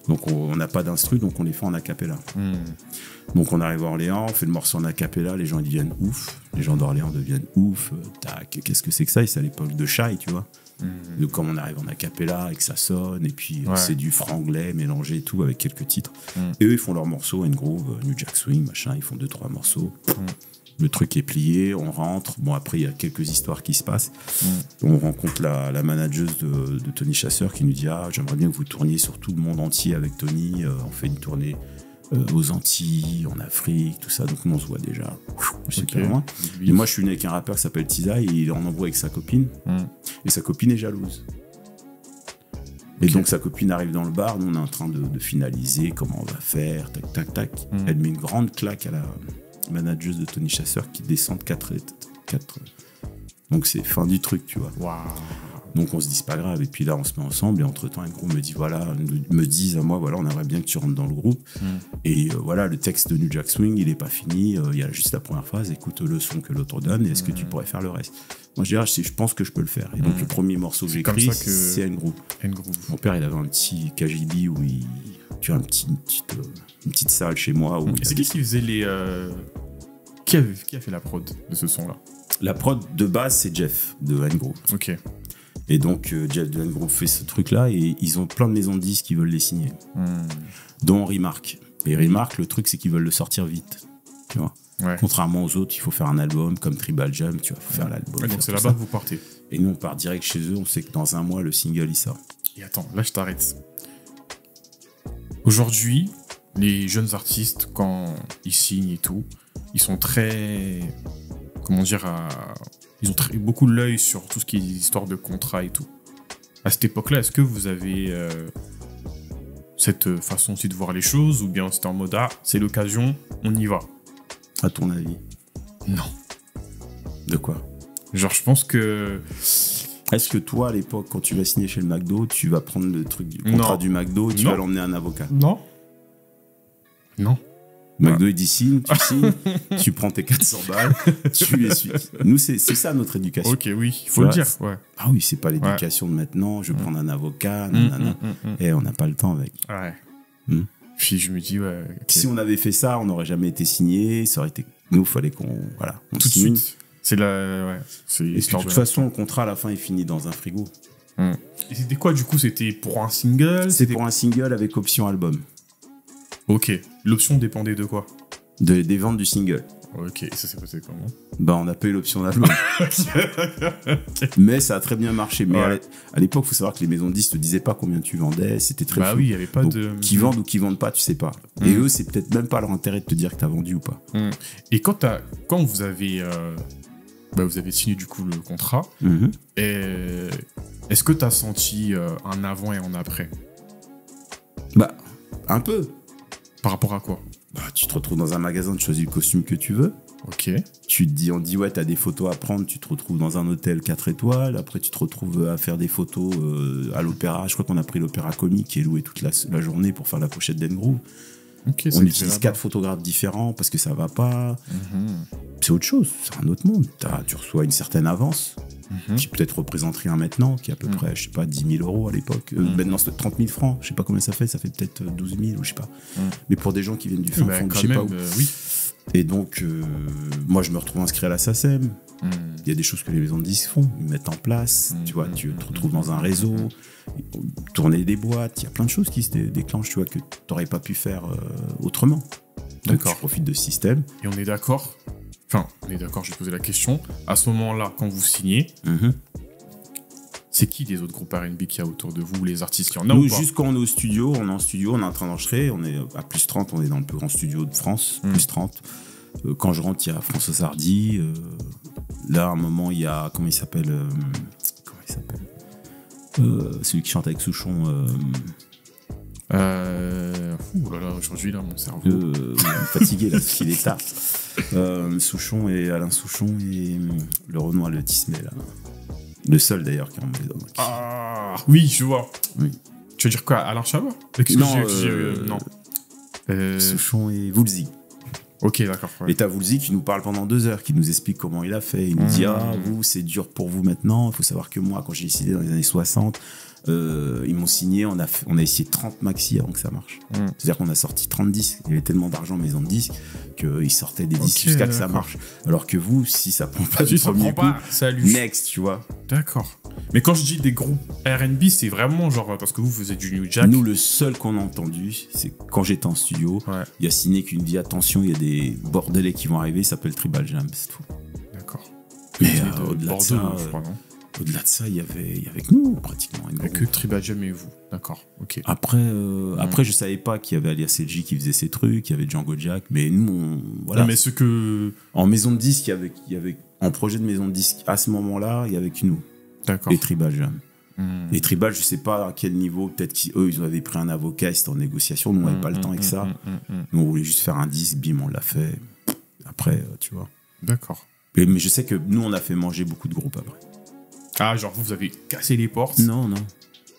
Donc on n'a pas d'instru, donc on les fait en acapella. Donc on arrive à Orléans, on fait le morceau en acapella, les gens ils deviennent ouf, les gens d'Orléans deviennent ouf, tac, qu'est-ce que c'est que ça? Et c'est à l'époque de Shai, tu vois. Donc comme on arrive en acapella et que ça sonne, et puis c'est du franglais mélangé et tout avec quelques titres. Et eux ils font leur morceau, N-Groove, New Jack Swing, machin, ils font 2-3 morceaux. Le truc est plié, on rentre. Bon, après, il y a quelques histoires qui se passent. On rencontre la manageuse de Tony Chasseur qui nous dit « Ah, j'aimerais bien que vous tourniez sur tout le monde entier avec Tony. On fait une tournée aux Antilles, en Afrique, tout ça. » Donc, nous, on se voit déjà super loin. Et moi, je suis venu avec un rappeur qui s'appelle Tiza et il en envoie avec sa copine. Et sa copine est jalouse. Et donc, sa copine arrive dans le bar. Nous, on est en train de finaliser comment on va faire. Tac, tac, tac. Elle met une grande claque à la manageuse de Tony Chasseur qui descend de 4. Donc c'est fin du truc, tu vois. Donc on se dit c'est pas grave, et puis là on se met ensemble, et entre temps un groupe me dit me disent à moi voilà, on aimerait bien que tu rentres dans le groupe. Et voilà, le texte de New Jack Swing il est pas fini, il y a juste la première phrase, écoute le son que l'autre donne, et est-ce que tu pourrais faire le reste? Moi je dis je pense que je peux le faire. Et donc le premier morceau que j'écris c'est N-Groove. Mon père il avait un petit KGB où tu as une petite salle chez moi où c'est qui faisait les qui a fait la prod de ce son là? La prod de base c'est Jeff de N-Groove. Et donc Jeff de N-Groove fait ce truc là, et ils ont plein de maisons de disques qui veulent les signer, dont Remark. Et Remark, le truc c'est qu'ils veulent le sortir vite, tu vois. Contrairement aux autres, il faut faire un album comme Tribal Jump, tu vois, faut faire l'album. Donc c'est là-bas que vous partez. Et nous on part direct chez eux, on sait que dans un mois le single il sort. Et attends, là je t'arrête. Aujourd'hui, les jeunes artistes, quand ils signent et tout, ils sont très... Comment dire, ils ont beaucoup l'œil sur tout ce qui est histoire de contrat et tout. À cette époque-là, est-ce que vous avez cette façon aussi de voir les choses, ou bien c'était en mode c'est l'occasion, on y va? À ton avis? Non. De quoi? Genre, je pense que... Est-ce que toi, à l'époque, quand tu vas signer chez le McDo, tu vas prendre le truc du contrat du McDo et tu vas l'emmener à un avocat? Non. McDo, il dit signe, tu prends tes 400 balles, tu les suis. Nous, c'est ça notre éducation. Ok, oui, il faut le dire. Ah oui, c'est pas l'éducation de maintenant, je vais prendre un avocat, nanana. Et on n'a pas le temps avec. Puis je me dis, si on avait fait ça, on n'aurait jamais été signé, ça aurait été... Nous, il fallait qu'on tout signe. De suite. C'est la... Et puis, de toute façon, le contrat, à la fin, il finit dans un frigo. Et c'était quoi, du coup? C'était pour un single? C'était pour un single avec option album. Ok. L'option dépendait de quoi? Des ventes du single. Ok, et ça s'est passé comment? On a pas eu l'option d'album. Mais ça a très bien marché. Mais à l'époque, il faut savoir que les maisons de disques ne te disaient pas combien tu vendais. C'était très flou. Oui, il n'y avait pas de... Qui vendent ou qui vendent pas, tu sais pas. Et eux, c'est peut-être même pas leur intérêt de te dire que tu as vendu ou pas. Et quand vous avez... vous avez signé du coup le contrat, est-ce que tu as senti un avant et un après? Bah, un peu. Par rapport à quoi? Bah, tu te retrouves dans un magasin, tu choisis le costume que tu veux. Ok. On dit, ouais, t'as des photos à prendre, tu te retrouves dans un hôtel 4 étoiles, après tu te retrouves à faire des photos à l'opéra. Je crois qu'on a pris l'opéra comique qui est loué toute la journée pour faire la pochette d'Engroove. Okay, on utilise 4 photographes différents parce que ça va pas. C'est autre chose, c'est un autre monde. Tu reçois une certaine avance qui peut-être représente rien maintenant, qui est à peu près, je sais pas, 10 000 euros à l'époque. Maintenant, c'est 30 000 francs. Je sais pas combien ça fait peut-être 12 000 ou je sais pas. Mais pour des gens qui viennent du fin fond, je sais pas où. Oui. Et donc, moi, je me retrouve inscrit à la SACEM. Il y a des choses que les maisons de disques font, ils mettent en place. Tu vois, tu te retrouves dans un réseau, tourner des boîtes. Il y a plein de choses qui se déclenchent, tu vois, que tu n'aurais pas pu faire autrement. Donc, tu profites de ce système. Et on est d'accord. Enfin, on est d'accord, je vais poser la question. À ce moment-là, quand vous signez, c'est qui les autres groupes R&B qu'il y a autour de vous, les artistes qui en ont? Nous, juste quand on est au studio, on est en train d'enregistrer, on est à plus 30, on est dans le plus grand studio de France, plus 30. Quand je rentre, il y a François Hardy. Là, à un moment, il y a, comment il s'appelle celui qui chante avec Souchon. Ouh là là, aujourd'hui, là, mon cerveau. Fatigué, là, parce qu'il est tard. Souchon et Alain Souchon et le Renoir, le Tismet, là. Le seul, d'ailleurs, qui est en maison. Ah, oui, je vois. Oui. Tu veux dire quoi, Alain Chabat? Non. Souchon et Woolsey. Ok, d'accord. Ouais. Et t'as Woolsey qui nous parle pendant 2 heures, qui nous explique comment il a fait. Il nous dit, vous, c'est dur pour vous maintenant. Il faut savoir que moi, quand j'ai décidé dans les années 60, ils m'ont signé, on a essayé 30 maxi avant que ça marche. C'est-à-dire qu'on a sorti 30 disques. Il y avait tellement d'argent en maison de disques qu'ils sortaient des disques jusqu'à que ça marche. Alors que vous, si ça prend pas du premier coup, next, tu vois. D'accord. Mais quand je dis des groupes R&B, c'est vraiment genre, parce que vous êtes du New Jack. Nous, le seul qu'on a entendu, c'est quand j'étais en studio, il y a Ciné qui nous dit, attention, il y a des Bordelais qui vont arriver, ça s'appelle Tribal Jam, c'est tout. D'accord. Mais au-delà de ça, je crois, non? Au-delà de ça, il y avait avec nous pratiquement. Il n'y a que Tribal Jam et vous. D'accord, ok. Après, je savais pas qu'il y avait Alias LG qui faisait ces trucs, qu'il y avait Django Jack, mais nous, voilà. Non, mais ce que... En maison de disque, il y avait en projet de maison de disque, à ce moment-là, il y avait que nous. D'accord. Et Tribal Jam. Les Tribal, je sais pas à quel niveau, peut-être qu'eux, ils avaient pris un avocat, c'était en négociation, nous, on n'avait pas le temps avec ça. Nous, on voulait juste faire un disque, bim, on l'a fait. Après, tu vois. D'accord. Mais je sais que nous, on a fait manger beaucoup de groupes après. Ah, genre vous avez cassé les portes? Non.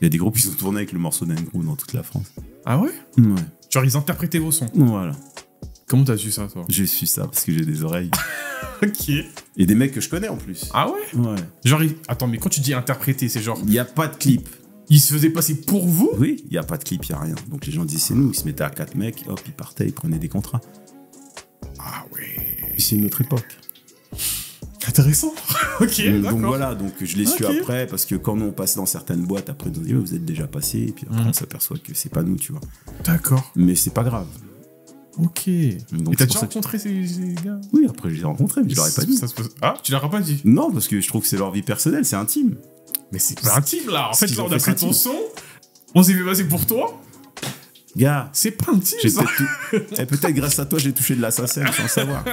Il y a des groupes qui ont tourné avec le morceau d'Engroove dans toute la France. Ah ouais? Ouais. Genre ils interprétaient vos sons? Voilà. Comment t'as su ça, toi? J'ai su ça parce que j'ai des oreilles. Ok. Et des mecs que je connais en plus. Ah ouais? Ouais. Genre, attends, mais quand tu dis interpréter, c'est genre... Il n'y a pas de clip. Ils se faisaient passer pour vous? Oui, il n'y a pas de clip, il n'y a rien. Donc les gens disaient c'est nous, ils se mettaient à 4 mecs, hop, ils partaient, ils prenaient des contrats. Ah ouais. Et c'est une autre époque. Intéressant. Ok, d'accord. Donc voilà, donc je l'ai su après, parce que quand nous on passe dans certaines boîtes, après ils nous disent vous êtes déjà passé, et puis après on s'aperçoit que c'est pas nous, tu vois. D'accord. Mais c'est pas grave. Ok. Donc, et t'as déjà rencontré ces gars? Oui, après je les ai rencontrés, mais je leur ai pas dit. Ah, tu leur as pas dit? Non, parce que je trouve que c'est leur vie personnelle, c'est intime. Mais c'est pas intime là. En fait, là, on a pris ton son, on s'est fait passer pour toi. Gars, c'est pas intime ça. Peut-être grâce à toi, j'ai touché de la SACEM sans savoir.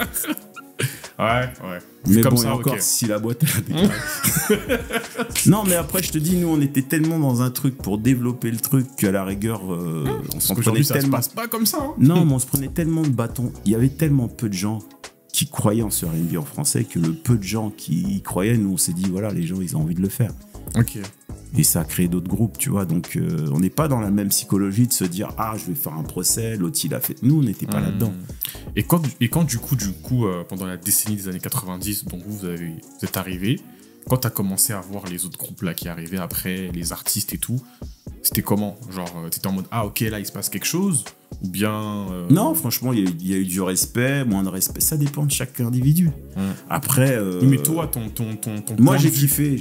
Ouais. Mais comme bon, ça, encore, si la boîte elle a déclaré. Non, mais après, je te dis, nous, on était tellement dans un truc pour développer le truc qu'à la rigueur, on s'en prenait tellement. Ça se passe pas comme ça. Hein. Non, mais on se prenait tellement de bâtons. Il y avait tellement peu de gens qui croyaient en ce R&B en français que le peu de gens qui y croyaient, nous, on s'est dit, voilà, les gens, ils ont envie de le faire. Ok. Et ça a créé d'autres groupes, tu vois. Donc, on n'est pas dans la même psychologie de se dire, ah, je vais faire un procès, l'autre, il a fait. Nous, on n'était pas là-dedans. Et quand du coup, pendant la décennie des années 90, donc vous êtes arrivé, quand t'as commencé à voir les autres groupes là qui arrivaient après, les artistes et tout, c'était comment? Genre, t'étais en mode, ah, ok, là, il se passe quelque chose? Ou bien... Non, franchement, il y a eu du respect, moins de respect. Ça dépend de chaque individu. Après... Mais toi, ton moi, j'ai kiffé.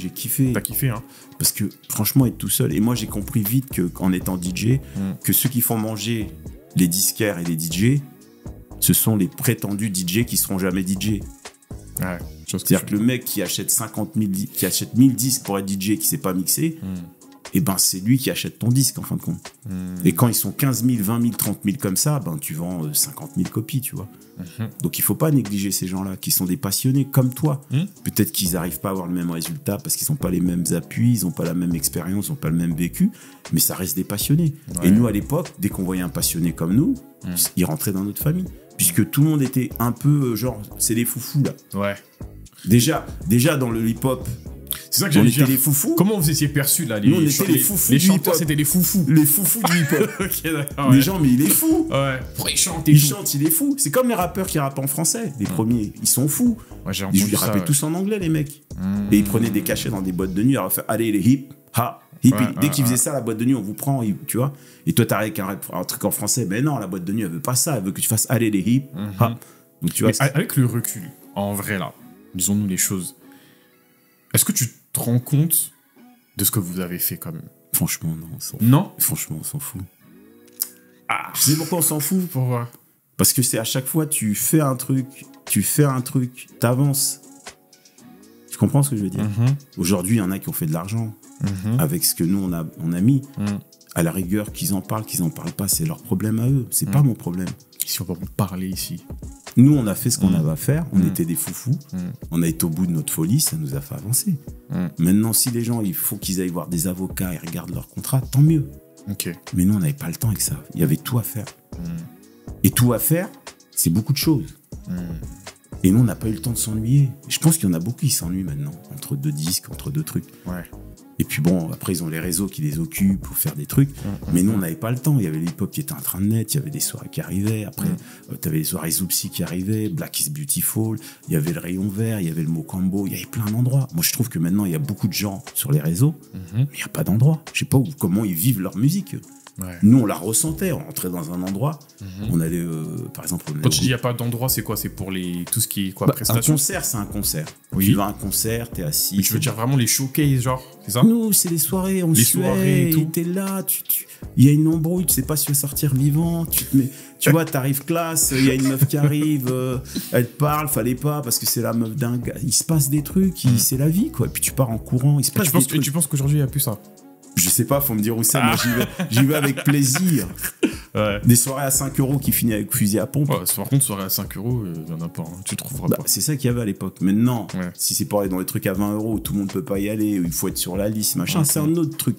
T'as kiffé, hein? Parce que, franchement, être tout seul... Et moi, j'ai compris vite qu'en étant DJ, que ceux qui font manger les disquaires et les DJ, ce sont les prétendus DJ qui seront jamais DJ. Ouais. C'est-à-dire que le mec qui achète 1000 disques pour être DJ qui sait pas mixer, et ben c'est lui qui achète ton disque en fin de compte. Et quand ils sont 15 000, 20 000, 30 000 comme ça, ben tu vends 50 000 copies, tu vois. Donc il faut pas négliger ces gens-là qui sont des passionnés comme toi. Peut-être qu'ils n'arrivent pas à avoir le même résultat parce qu'ils n'ont pas les mêmes appuis, ils n'ont pas la même expérience, ils n'ont pas le même vécu, mais ça reste des passionnés. Et nous à l'époque, dès qu'on voyait un passionné comme nous, il rentrait dans notre famille. Puisque tout le monde était un peu genre, c'est les foufous là. Ouais. Déjà dans le hip-hop, c'est ça que j'allais dire. Les foufous. Comment vous étiez perçus là? Nous, on était les foufous. Les chanteurs, c'était les foufous. Les foufous du hip-hop. Ok, d'accord. Les gens, mais il est fou. Ouais. Pourquoi il chante il est fou. C'est comme les rappeurs qui rappent en français. Les premiers, ils sont fous. Ouais, j'ai entendu ils rappaient tous en anglais, les mecs. Et ils prenaient des cachets dans des boîtes de nuit. Alors, allez, les hip, ha, hip. Dès qu'ils faisaient ça, la boîte de nuit, on vous prend, tu vois. Et toi, t'arrives avec un truc en français. Ben non, la boîte de nuit, elle veut pas ça. Elle veut que tu fasses, allez, les hip, ha. Donc, tu vois. Avec le recul, en vrai, là, disons-nous les choses. Est-ce que tu te rends compte de ce que vous avez fait quand même? Franchement, non. Non? Franchement, on s'en fout. Ah. Tu sais pourquoi on s'en fout? Pourquoi? Parce que c'est à chaque fois, tu fais un truc, t'avances. Tu comprends ce que je veux dire? Aujourd'hui, il y en a qui ont fait de l'argent avec ce que nous, on a mis. À la rigueur, qu'ils en parlent pas, c'est leur problème à eux. C'est pas mon problème. Si on va parler ici. Nous, on a fait ce qu'on avait à faire. On était des foufous. On a été au bout de notre folie. Ça nous a fait avancer. Maintenant, si les gens, il faut qu'ils aillent voir des avocats et regardent leur contrat, tant mieux. Okay. Mais nous, on n'avait pas le temps avec ça. Il y avait tout à faire. Et tout à faire, c'est beaucoup de choses. Et nous, on n'a pas eu le temps de s'ennuyer. Je pense qu'il y en a beaucoup qui s'ennuient maintenant. Entre deux disques, entre deux trucs. Ouais. Et puis bon, après, ils ont les réseaux qui les occupent pour faire des trucs. Mais nous, on n'avait pas le temps. Il y avait l'hip-hop qui était en train de naître. Il y avait des soirées qui arrivaient. Après, t'avais les soirées Zoupsi qui arrivaient. Black is Beautiful. Il y avait le Rayon Vert. Il y avait le Mocambo. Il y avait plein d'endroits. Moi, je trouve que maintenant, il y a beaucoup de gens sur les réseaux. Mais il n'y a pas d'endroit. Je sais pas comment ils vivent leur musique. Ouais. Nous, on la ressentait. On rentrait dans un endroit. On allait, par exemple... Quand tu dis il n'y a pas d'endroit, c'est quoi? C'est pour tout ce qui est quoi, prestation? Un concert, c'est un concert. Oui. Tu vas à un concert, t'es assis... Mais tu veux dire vraiment les showcases, genre, c'est ça? Nous, c'est les soirées, on soirées et tout. T'es là, il y a une embrouille, tu sais pas si tu vas sortir vivant. Tu vois, t'arrives classe, il y a une meuf qui arrive, elle te parle, fallait pas, parce que c'est la meuf d'un gars. Il se passe des trucs, c'est la vie, quoi. Et puis tu pars en courant, il se passe des trucs. Et tu penses qu'aujourd'hui, il n'y a plus ça? Je sais pas, faut me dire où c'est. Moi, j'y vais avec plaisir. Ouais. Des soirées à 5 € qui finissent avec fusil à pompe. Ouais, par contre, soirée à 5 €, il y en a pas. Hein. Tu trouveras pas. C'est ça qu'il y avait à l'époque. Maintenant, si c'est pour aller dans les trucs à 20 €, où tout le monde peut pas y aller, où il faut être sur la liste, machin, c'est un autre truc.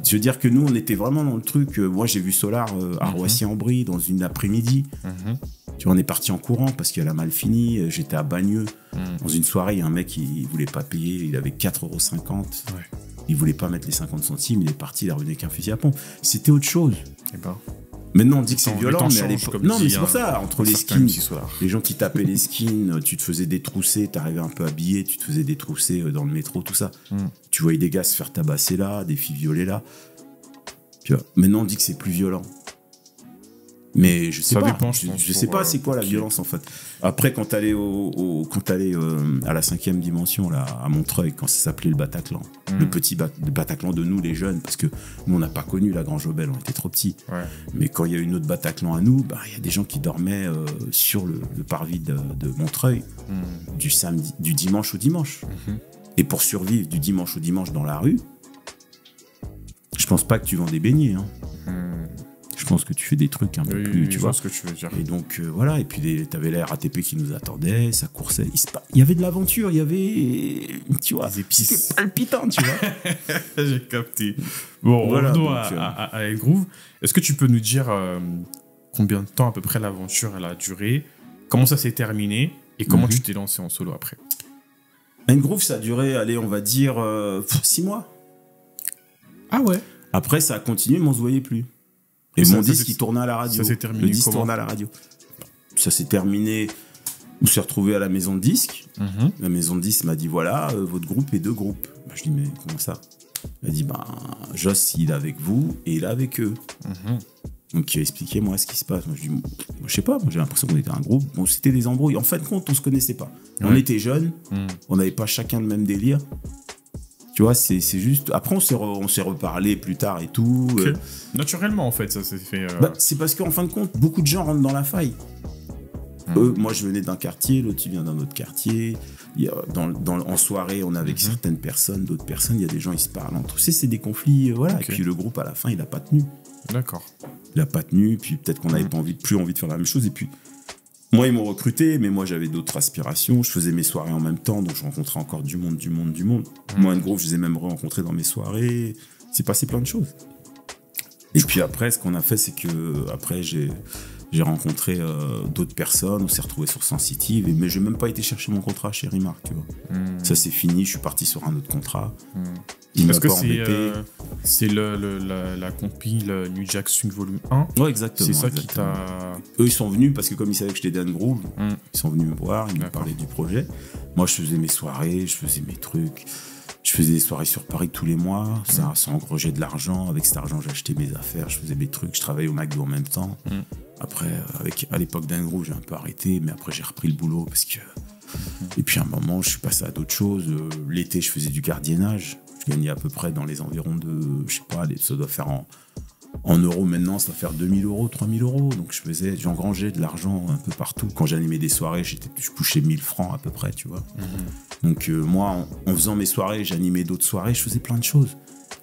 Je veux dire que nous, on était vraiment dans le truc. Moi, j'ai vu Solar à Roissy-en-Brie dans une après-midi. Tu vois, on est parti en courant parce qu'elle a mal fini. J'étais à Bagneux. Dans une soirée, il y a un mec, il voulait pas payer. Il avait 4,50 €. Ouais. Il voulait pas mettre les 50 centimes, il est parti, il a revenu avec un fusil à pompe. C'était autre chose. Et ben. Maintenant, on dit que c'est violent, mais à l'époque. Non, mais c'est pour ça, entre les skins, les gens qui tapaient les skins, tu te faisais détrousser, t'arrivais un peu habillé, tu te faisais détrousser dans le métro, tout ça. Tu voyais des gars se faire tabasser là, des filles violées là. Tu vois, maintenant, on dit que c'est plus violent. Mais je sais ça pas. Dépend, je sais pas c'est quoi la violence en fait. Après, quand t'allais à la 5e dimension là, à Montreuil, quand ça s'appelait le Bataclan, le petit le Bataclan de nous les jeunes, parce que nous on n'a pas connu la Grange Obel, on était trop petits. Ouais. Mais quand il y a eu une autre Bataclan à nous, il y a des gens qui dormaient sur le parvis de Montreuil du dimanche au dimanche. Et pour survivre du dimanche au dimanche dans la rue, je pense pas que tu vends des beignets. Hein. Je pense que tu fais des trucs un peu plus, tu vois. Ce que tu veux dire. Et donc, voilà. Et puis, t'avais la RATP qui nous attendait, ça coursait. Il y avait de l'aventure, il y avait, tu vois, c'était palpitant, tu vois. J'ai capté. Bon, voilà, revenons à El Groove. Est-ce que tu peux nous dire combien de temps, à peu près, l'aventure, elle a duré? Comment ça s'est terminé? Et comment tu t'es lancé en solo après? El Groove, ça a duré, allez, on va dire, 6 mois. Ah ouais? Après, ça a continué, mais on se voyait plus. Et mon disque, il tournait à la radio. Ça s'est terminé. Le disque tournait à la radio. Ça s'est terminé. On s'est retrouvé à la maison de disque. La maison de disque m'a dit voilà, votre groupe est 2 groupes. Je dis mais comment ça? Elle a dit Joss, il est avec vous et il est avec eux. Donc il a expliqué moi ce qui se passe. Moi je dis je sais pas, moi j'ai l'impression qu'on était un groupe. Bon, c'était des embrouilles. En fin de compte, on se connaissait pas. On était jeunes, on n'avait pas chacun le même délire. Tu vois, c'est juste... Après, on s'est reparlé plus tard et tout. Okay. Naturellement, en fait, ça s'est fait... C'est parce qu'en fin de compte, beaucoup de gens rentrent dans la faille. Moi, je venais d'un quartier, l'autre, il vient d'un autre quartier. En soirée, on est avec certaines personnes, d'autres personnes, il y a des gens, ils se parlent entre eux. C'est des conflits, voilà. Okay. Et puis le groupe, à la fin, il n'a pas tenu. D'accord. Il n'a pas tenu, puis peut-être qu'on n'avait pas plus envie de faire la même chose. Et puis, moi, ils m'ont recruté, mais moi, j'avais d'autres aspirations. Je faisais mes soirées en même temps, donc je rencontrais encore du monde. Moi, un groupe, je les ai même rencontrés dans mes soirées. C'est passé plein de choses. Et puis après, ce qu'on a fait, c'est que après, j'ai rencontré d'autres personnes, on s'est retrouvés sur Sensitive, mais je n'ai même pas été chercher mon contrat chez Remark, tu vois. Ça, c'est fini, je suis parti sur un autre contrat. Est-ce que c'est la compile New Jack Swing Volume 1? Ouais, exactement. C'est ça exactement. Qui t'a... Eux, ils sont venus parce que comme ils savaient que j'étais Dan Groove, ils sont venus me voir, ils m'ont parlé du projet. Moi, je faisais mes soirées, je faisais mes trucs. Je faisais des soirées sur Paris tous les mois, ça engrangeait de l'argent. Avec cet argent, j'achetais mes affaires, je faisais mes trucs, je travaillais au McDo en même temps. Après, à l'époque d'un groupe, j'ai un peu arrêté, mais après, j'ai repris le boulot parce que. Et puis, à un moment, je suis passé à d'autres choses. L'été, je faisais du gardiennage. Je gagnais à peu près dans les environs de. Je sais pas, ça doit faire en euros maintenant, ça va faire 2 000 €, 3 000 €. Donc, j'engrangeais de l'argent un peu partout. Quand j'animais des soirées, je couchais 1 000 francs à peu près, tu vois. Donc, moi, en faisant mes soirées, j'animais d'autres soirées, je faisais plein de choses.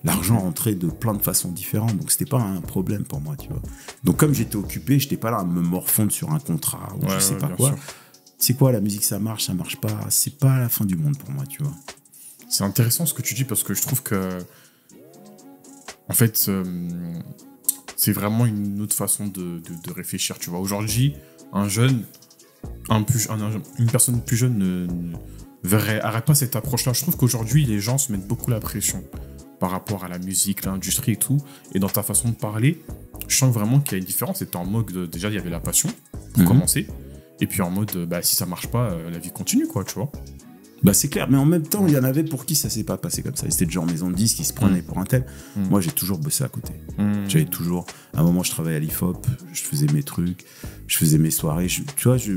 L'argent rentrait de plein de façons différentes, donc c'était pas un problème pour moi, tu vois. Donc, comme j'étais occupé, j'étais pas là à me morfondre sur un contrat ou je sais pas quoi. Sûr. C'est quoi, la musique, ça marche pas. C'est pas la fin du monde pour moi, tu vois. C'est intéressant ce que tu dis parce que je trouve que. En fait, c'est vraiment une autre façon de réfléchir, tu vois. Aujourd'hui, une personne plus jeune arrête pas cette approche-là. Je trouve qu'aujourd'hui, les gens se mettent beaucoup la pression par rapport à la musique, l'industrie et tout. Et dans ta façon de parler, je sens vraiment qu'il y a une différence. C'était en mode, déjà, il y avait la passion pour commencer. Et puis en mode, si ça marche pas, la vie continue, quoi, tu vois. C'est clair, mais en même temps, il y en avait pour qui ça s'est pas passé comme ça. C'était genre maison de disques qui se prenaient pour un tel. Moi, j'ai toujours bossé à côté. J'avais toujours... À un moment, je travaillais à l'IFOP, je faisais mes trucs, je faisais mes soirées. Tu vois, je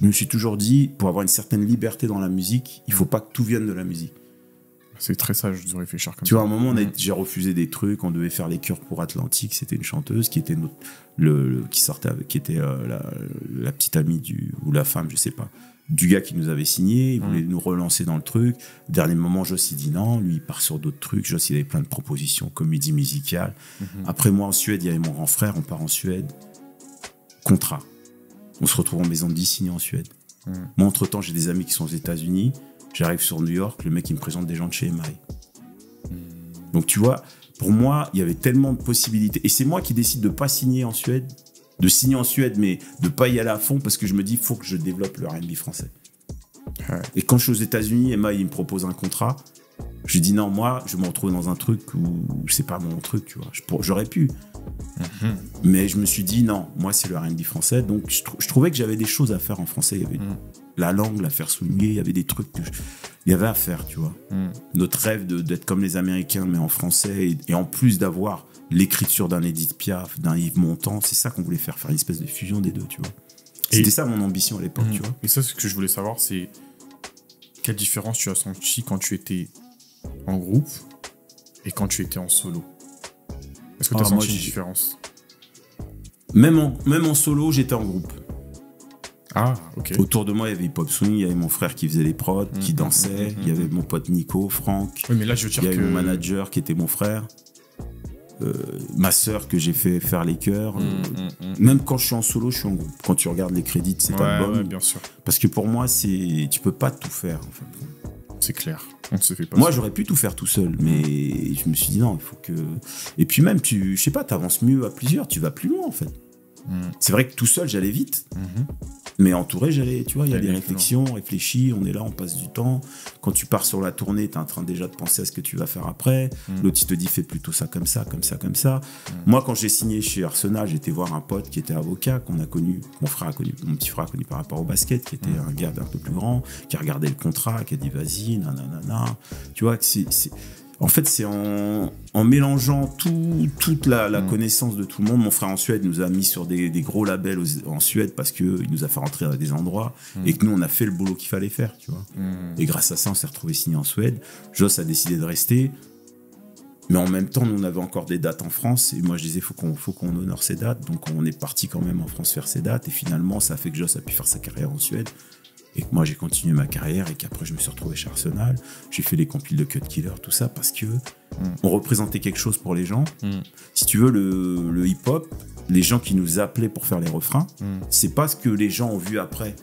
me suis toujours dit, pour avoir une certaine liberté dans la musique, il faut pas que tout vienne de la musique. C'est très sage de réfléchir comme ça. Tu vois, à un moment, j'ai refusé des trucs, on devait faire les chœurs pour Atlantique, c'était une chanteuse qui était qui était la petite amie ou la femme, je sais pas, du gars qui nous avait signé, il voulait nous relancer dans le truc. Au dernier moment, Joss, il dit non, lui, il part sur d'autres trucs. Joss, il avait plein de propositions, comédie musicale. Après, moi, en Suède, il y avait mon grand frère, on part en Suède. Contrat. On se retrouve en maison de 10 signé en Suède. Moi, entre-temps, j'ai des amis qui sont aux États-Unis. J'arrive sur New York, le mec, il me présente des gens de chez EMI. Donc, tu vois, pour moi, il y avait tellement de possibilités. Et c'est moi qui décide de pas signer en Suède. De signer en Suède, mais de pas y aller à fond parce que je me dis, il faut que je développe le R&B français. Et quand je suis aux États-Unis, Emma, il me propose un contrat. Je dis non, moi, je me retrouve dans un truc où c'est pas mon truc, tu vois. J'aurais pu. Mais je me suis dit non, moi, c'est le R&B français. Donc, je trouvais que j'avais des choses à faire en français. Il y avait la langue, la faire swinguer, il y avait des trucs il y avait à faire, tu vois. Notre rêve d'être comme les Américains, mais en français, et en plus d'avoir l'écriture d'un Edith Piaf, d'un Yves Montand, c'est ça qu'on voulait faire une espèce de fusion des deux, tu vois. C'était ça mon ambition à l'époque, tu vois. Et ça, ce que je voulais savoir, c'est quelle différence tu as senti quand tu étais en groupe et quand tu étais en solo. Est-ce que tu as senti une différence? Même en solo, j'étais en groupe. Ah, ok. Autour de moi, il y avait Hip Hop Swing, il y avait mon frère qui faisait les prods, qui dansait, il y avait mon pote Nico, Franck. Oui, mais là, je veux dire il y avait mon manager qui était mon frère. Ma sœur que j'ai fait faire les chœurs. Même quand je suis en solo, je suis en groupe. Quand tu regardes les crédits de cet album, bien sûr. Parce que pour moi, tu peux pas tout faire. En fait. C'est clair. On se fait pas. Moi, j'aurais pu tout faire tout seul, mais je me suis dit non, il faut que. Et puis même, je sais pas, t'avances mieux à plusieurs, tu vas plus loin en fait. C'est vrai que tout seul, j'allais vite. Mais entouré, tu vois, il y a des réflexions, on réfléchit, on est là, on passe du temps. Quand tu pars sur la tournée, t'es en train déjà de penser à ce que tu vas faire après. L'autre, il te dit, fais plutôt ça, comme ça, comme ça, comme ça. Moi, quand j'ai signé chez Arsenal, j'étais voir un pote qui était avocat, qu'on a connu, mon petit frère a connu par rapport au basket, qui était un gars un peu plus grand, qui a regardé le contrat, qui a dit, vas-y, nanana. Tu vois, en fait, c'est en mélangeant toute la connaissance de tout le monde. Mon frère en Suède nous a mis sur des gros labels en Suède parce qu'il nous a fait rentrer à des endroits et que nous, on a fait le boulot qu'il fallait faire, tu vois. Et grâce à ça, on s'est retrouvé signé en Suède. Joss a décidé de rester. Mais en même temps, nous, on avait encore des dates en France. Et moi, je disais, faut qu'on honore ces dates. Donc, on est parti quand même en France faire ces dates. Et finalement, ça a fait que Joss a pu faire sa carrière en Suède. Et que moi, j'ai continué ma carrière. Et qu'après, je me suis retrouvé chez Arsenal. J'ai fait les compiles de Cut Killer, tout ça, parce que on représentait quelque chose pour les gens. Si tu veux, le hip-hop, les gens qui nous appelaient pour faire les refrains, c'est pas ce que les gens ont vu après.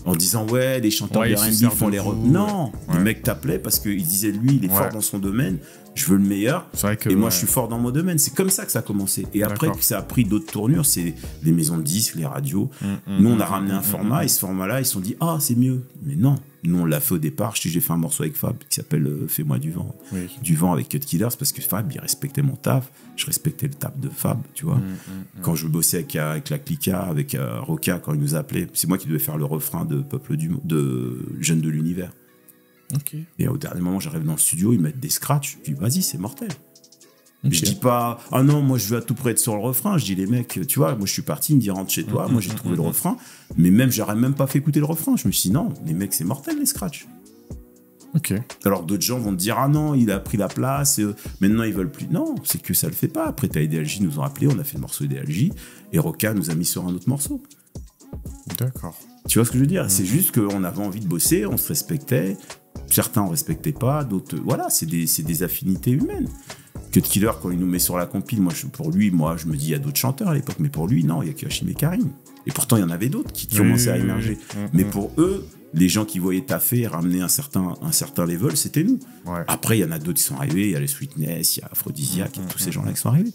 En disant, ouais, les chanteurs de R&B font les refrains. Non, les mecs t'appelaient parce qu'ils disaient, lui, il est fort dans son domaine, je veux le meilleur, et moi, je suis fort dans mon domaine. C'est comme ça que ça a commencé. Et après, que ça a pris d'autres tournures, c'est les maisons de disques, les radios. Nous, on a ramené un format, et ce format-là, ils se sont dit, ah, c'est mieux. Mais non, nous, on l'a fait au départ. J'ai fait un morceau avec Fab qui s'appelle Fais-moi du vent. Du vent avec Cut Killers, parce que Fab, il respectait mon taf. Je respectais le taf de Fab, tu vois. Quand je bossais avec la Clica, avec Roca, quand il nous appelait, c'est moi qui devais faire le refrain de Jeunes de l'Univers. Et au dernier moment, j'arrive dans le studio, ils mettent des scratchs. Je dis, vas-y, c'est mortel. Je dis pas, ah non, moi je veux à tout près être sur le refrain. Je dis, les mecs, tu vois, moi je suis parti, il me dit, rentre chez toi. Moi j'ai trouvé le refrain. Mais même, j'aurais même pas fait écouter le refrain. Je me suis dit, non, les mecs, c'est mortel, les scratchs. Alors d'autres gens vont te dire, ah non, il a pris la place, maintenant ils veulent plus. Non, c'est que ça le fait pas. Après, t'as EDLJ, nous ont appelé, on a fait le morceau EDLJ, et Roca nous a mis sur un autre morceau. D'accord. Tu vois ce que je veux dire? C'est juste qu'on avait envie de bosser, on se respectait. Certains on respectait pas, d'autres, voilà, c'est des affinités humaines. Cut Killer, quand il nous met sur la compile, pour lui, je me dis, il y a d'autres chanteurs à l'époque, mais pour lui, non, il y a que Hachim et Karim. Et pourtant, il y en avait d'autres qui commençaient à émerger. Mais pour eux, les gens qui voyaient taffer et ramener un certain level, c'était nous. Après, il y en a d'autres qui sont arrivés, il y a les Sweetness, il y a Aphrodisiac, il y a tous ces gens-là qui sont arrivés.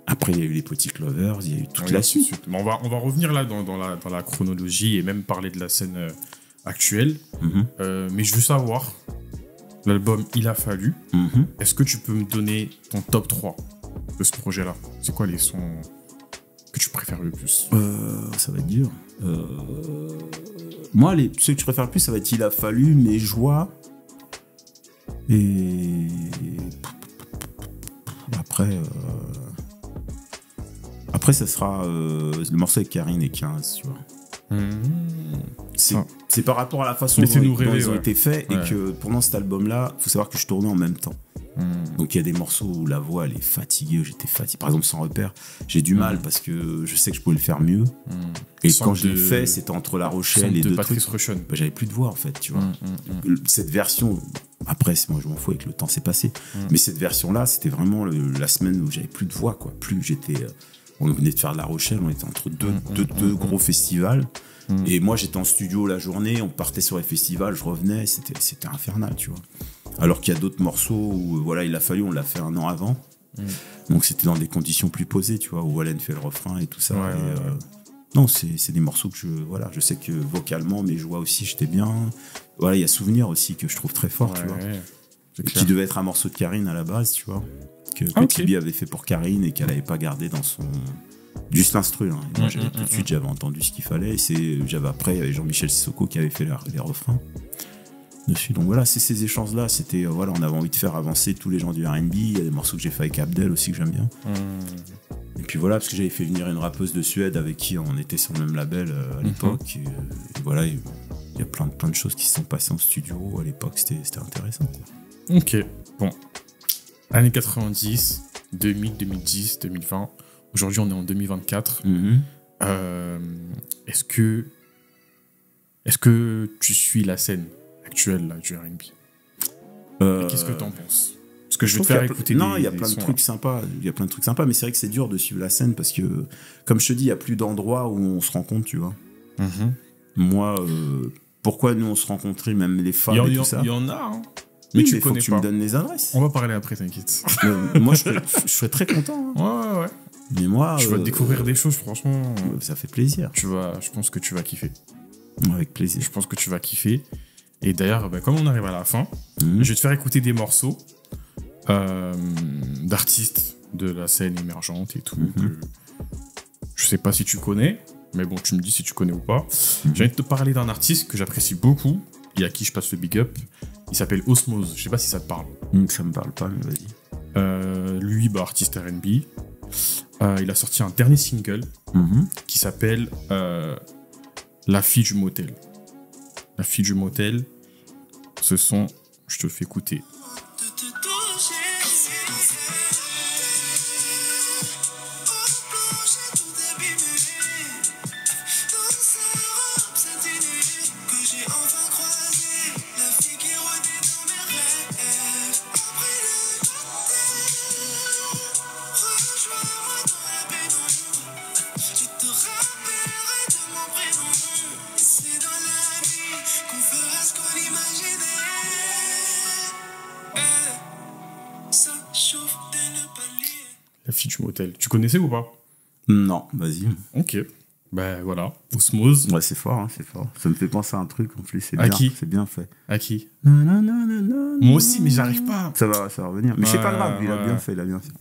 Après, il y a eu les Petit Clovers, il y a eu toute la suite. On va revenir là dans la chronologie et même parler de la scène actuelle. Mais je veux savoir, l'album Il a fallu, est-ce que tu peux me donner ton top 3 de ce projet-là? C'est quoi les sons que tu préfères le plus? Ça va être dur. Moi, ceux que je préfère le plus, ça va être Il a fallu, Mes joies. Et après, ça sera le morceau avec Karine et 15, tu vois. C'est par rapport à la façon dont ils ont été faits, et que pendant cet album-là, il faut savoir que je tournais en même temps. Donc il y a des morceaux où la voix elle est fatiguée, où j'étais fatigué. Par exemple, Sans repère, j'ai du mal parce que je sais que je pouvais le faire mieux. Et quand je l'ai fait, c'était entre La Rochelle et deux trucs. J'avais plus de voix en fait, tu vois. Cette version, après, moi je m'en fous, avec le temps c'est passé. Mais cette version-là, c'était vraiment la semaine où j'avais plus de voix, quoi. Plus j'étais. On venait de faire de La Rochelle, on était entre deux gros festivals. Et moi j'étais en studio la journée, on partait sur les festivals, je revenais, c'était infernal, tu vois. Alors qu'il y a d'autres morceaux où voilà, Il a fallu, on l'a fait un an avant. Donc c'était dans des conditions plus posées, tu vois, où Wallen fait le refrain et tout ça. Non, c'est des morceaux que je sais que vocalement, Mes joies aussi, j'étais bien. Voilà, il y a Souvenir aussi que je trouve très fort, tu vois. Qui devait être un morceau de Karine à la base, tu vois. Que Tibi avait fait pour Karine et qu'elle n'avait pas gardé dans son. Juste l'instru, hein. Moi, tout de suite, j'avais entendu ce qu'il fallait. J'avais après, il y avait Jean-Michel Sissoko qui avait fait les refrains dessus. Donc voilà, c'est ces échanges-là. C'était, voilà, on avait envie de faire avancer tous les gens du R&B. Il y a des morceaux que j'ai fait avec Abdel aussi que j'aime bien. Et puis voilà, parce que j'avais fait venir une rappeuse de Suède avec qui on était sur le même label à l'époque. Et voilà, il y a plein de choses qui se sont passées en studio à l'époque. C'était intéressant, quoi. Ok, bon. Années 90, 2000, 2010, 2020. Aujourd'hui, on est en 2024. Est-ce que tu suis la scène actuelle là, du R&B? Qu'est-ce que t'en penses? Parce que je vais te faire écouter. Non, il y a plein de trucs sympas. Il y a plein de trucs sympas, mais c'est vrai que c'est dur de suivre la scène parce que, comme je te dis, il y a plus d'endroits où on se rencontre, tu vois. Moi, pourquoi nous on se rencontrait, même les femmes et tout ça? Il y en a, hein. Mais il faut que tu me donnes les adresses. On va parler après, t'inquiète. Moi, je serais très content. Hein. Ouais. Mais moi, tu vas découvrir des choses, franchement. Ça fait plaisir. Je pense que tu vas kiffer. Avec plaisir. Je pense que tu vas kiffer. Et d'ailleurs, comme on arrive à la fin, je vais te faire écouter des morceaux d'artistes de la scène émergente et tout. Je sais pas si tu connais, mais bon, tu me dis si tu connais ou pas. J'ai envie de te parler d'un artiste que j'apprécie beaucoup et à qui je passe le big up. Il s'appelle Osmose. Je sais pas si ça te parle. Ça me parle pas, mais vas-y. Lui, artiste R&B. Il a sorti un dernier single qui s'appelle La fille du motel. La fille du motel, ce son, je te le fais écouter. fille du motel. Tu connaissais ou pas? Non, vas-y. Ok. Ben voilà, Osmose. Ouais, c'est fort, hein, c'est fort. Ça me fait penser à un truc en plus, c'est À bien. qui? C'est bien fait. À qui? Moi Moi aussi, mais j'arrive pas. Ça va revenir. Mais c'est pas grave, il a ouais. bien fait, il a bien fait.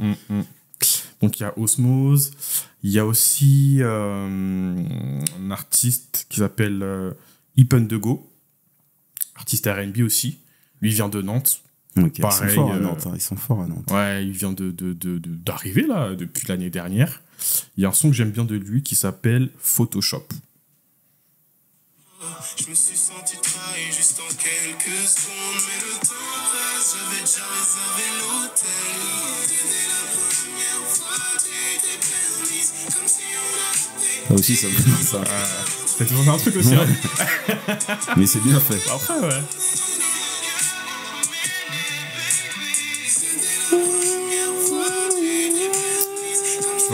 Donc il y a Osmose. Il y a aussi un artiste qui s'appelle Ipen de Go. Artiste R&B aussi. Lui vient de Nantes. Ok, pareil, ils sont forts à Nantes. Ils sont forts à Nantes. Ouais, il vient d'arriver là, depuis l'année dernière. Il y a un son que j'aime bien de lui qui s'appelle Photoshop. Je me suis senti trahi juste en quelques secondes, mais le temps passe, j'avais déjà réservé l'hôtel. C'était la première fois que j'étais permise, comme si on avait... Ça aussi, ça me fait ça. C'est toujours un truc aussi, hein. Mais c'est bien fait. Après, ouais.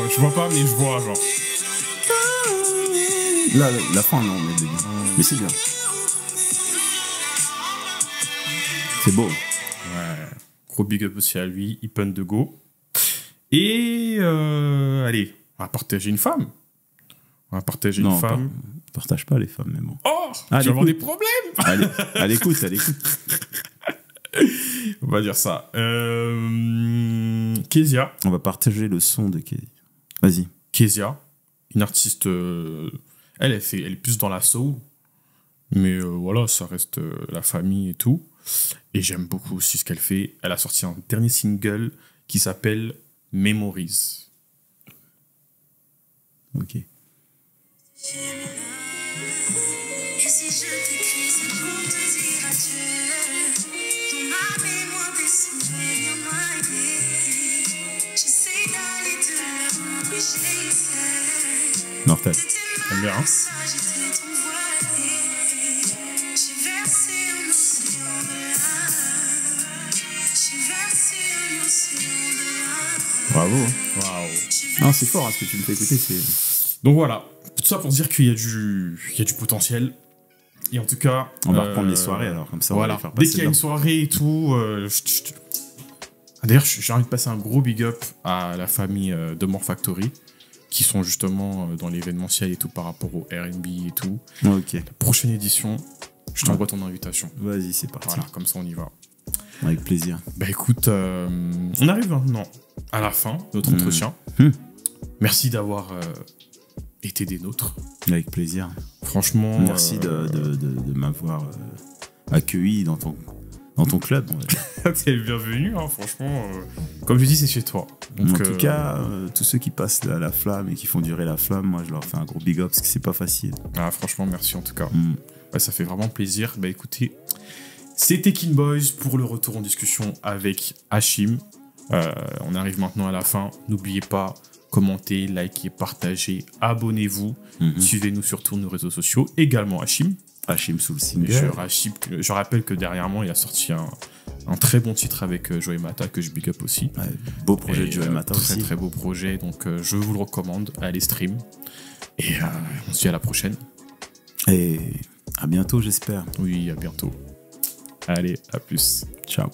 Je vois pas, mais je vois, genre. Là, la fin, non, mais le début. Mais c'est bien. C'est beau. Ouais. Gros big up aussi à lui, Ipen de Go. Et allez, on va partager une femme. On va partager une femme. Partage pas les femmes, mais bon. Oh, tu vas avoir des problèmes. Elle écoute. On va dire ça. Kezia. On va partager le son de Kezia. Vas-y. Kezia, une artiste. Elle est plus dans la soul. Mais voilà, ça reste la famille et tout. Et j'aime beaucoup aussi ce qu'elle fait. Elle a sorti un dernier single qui s'appelle Memories. Ok. Et si je t'écris, c'est pour te dire adieu. Dans ma mémoire des souvenirs noyés. J'essaie d'aller de là où j'essaie. Mortel. J'aime bien, hein? J'étais ton voilier. J'ai versé un océan de larmes. J'ai versé un océan de larmes. Bravo. Waouh. Non, c'est fort, hein, ce que tu me fais écouter, c'est... Donc voilà, tout ça pour dire qu'il y a du potentiel. Et en tout cas... On va reprendre les soirées, alors, comme ça, voilà. on va les faire Dès passer qu'il y a une dedans. soirée et tout... D'ailleurs, j'ai envie de passer un gros big up à la famille de More Factory, qui sont justement dans l'événementiel et tout par rapport au R&B et tout. Ok. La prochaine édition, je t'envoie ton invitation. Vas-y, c'est parti. Voilà, comme ça on y va. Avec plaisir. Bah écoute, on arrive maintenant à la fin de notre entretien. Merci d'avoir été des nôtres. Avec plaisir. Franchement... Merci de m'avoir accueilli dans ton club. On va dire. T'es le bienvenu, hein, franchement. Comme je dis, c'est chez toi. Donc, en tout cas, tous ceux qui passent la flamme et qui font durer la flamme, moi je leur fais un gros big up parce que c'est pas facile. franchement, merci en tout cas. Ouais, ça fait vraiment plaisir. Bah écoutez, c'était Kin Boys pour le retour en discussion avec Hachim. On arrive maintenant à la fin. N'oubliez pas, commentez, likez, partagez, abonnez-vous. Suivez-nous sur tous nos réseaux sociaux. Également Hachim. Hachim sous le single. Je rappelle que dernièrement, il a sorti un très bon titre avec Joey Mata que je big up aussi. Ouais, beau projet de Joey Mata très, aussi. très beau projet. Donc je vous le recommande. Allez stream. Et on se dit à la prochaine. Et à bientôt, j'espère. Oui, à bientôt. Allez, à plus. Ciao.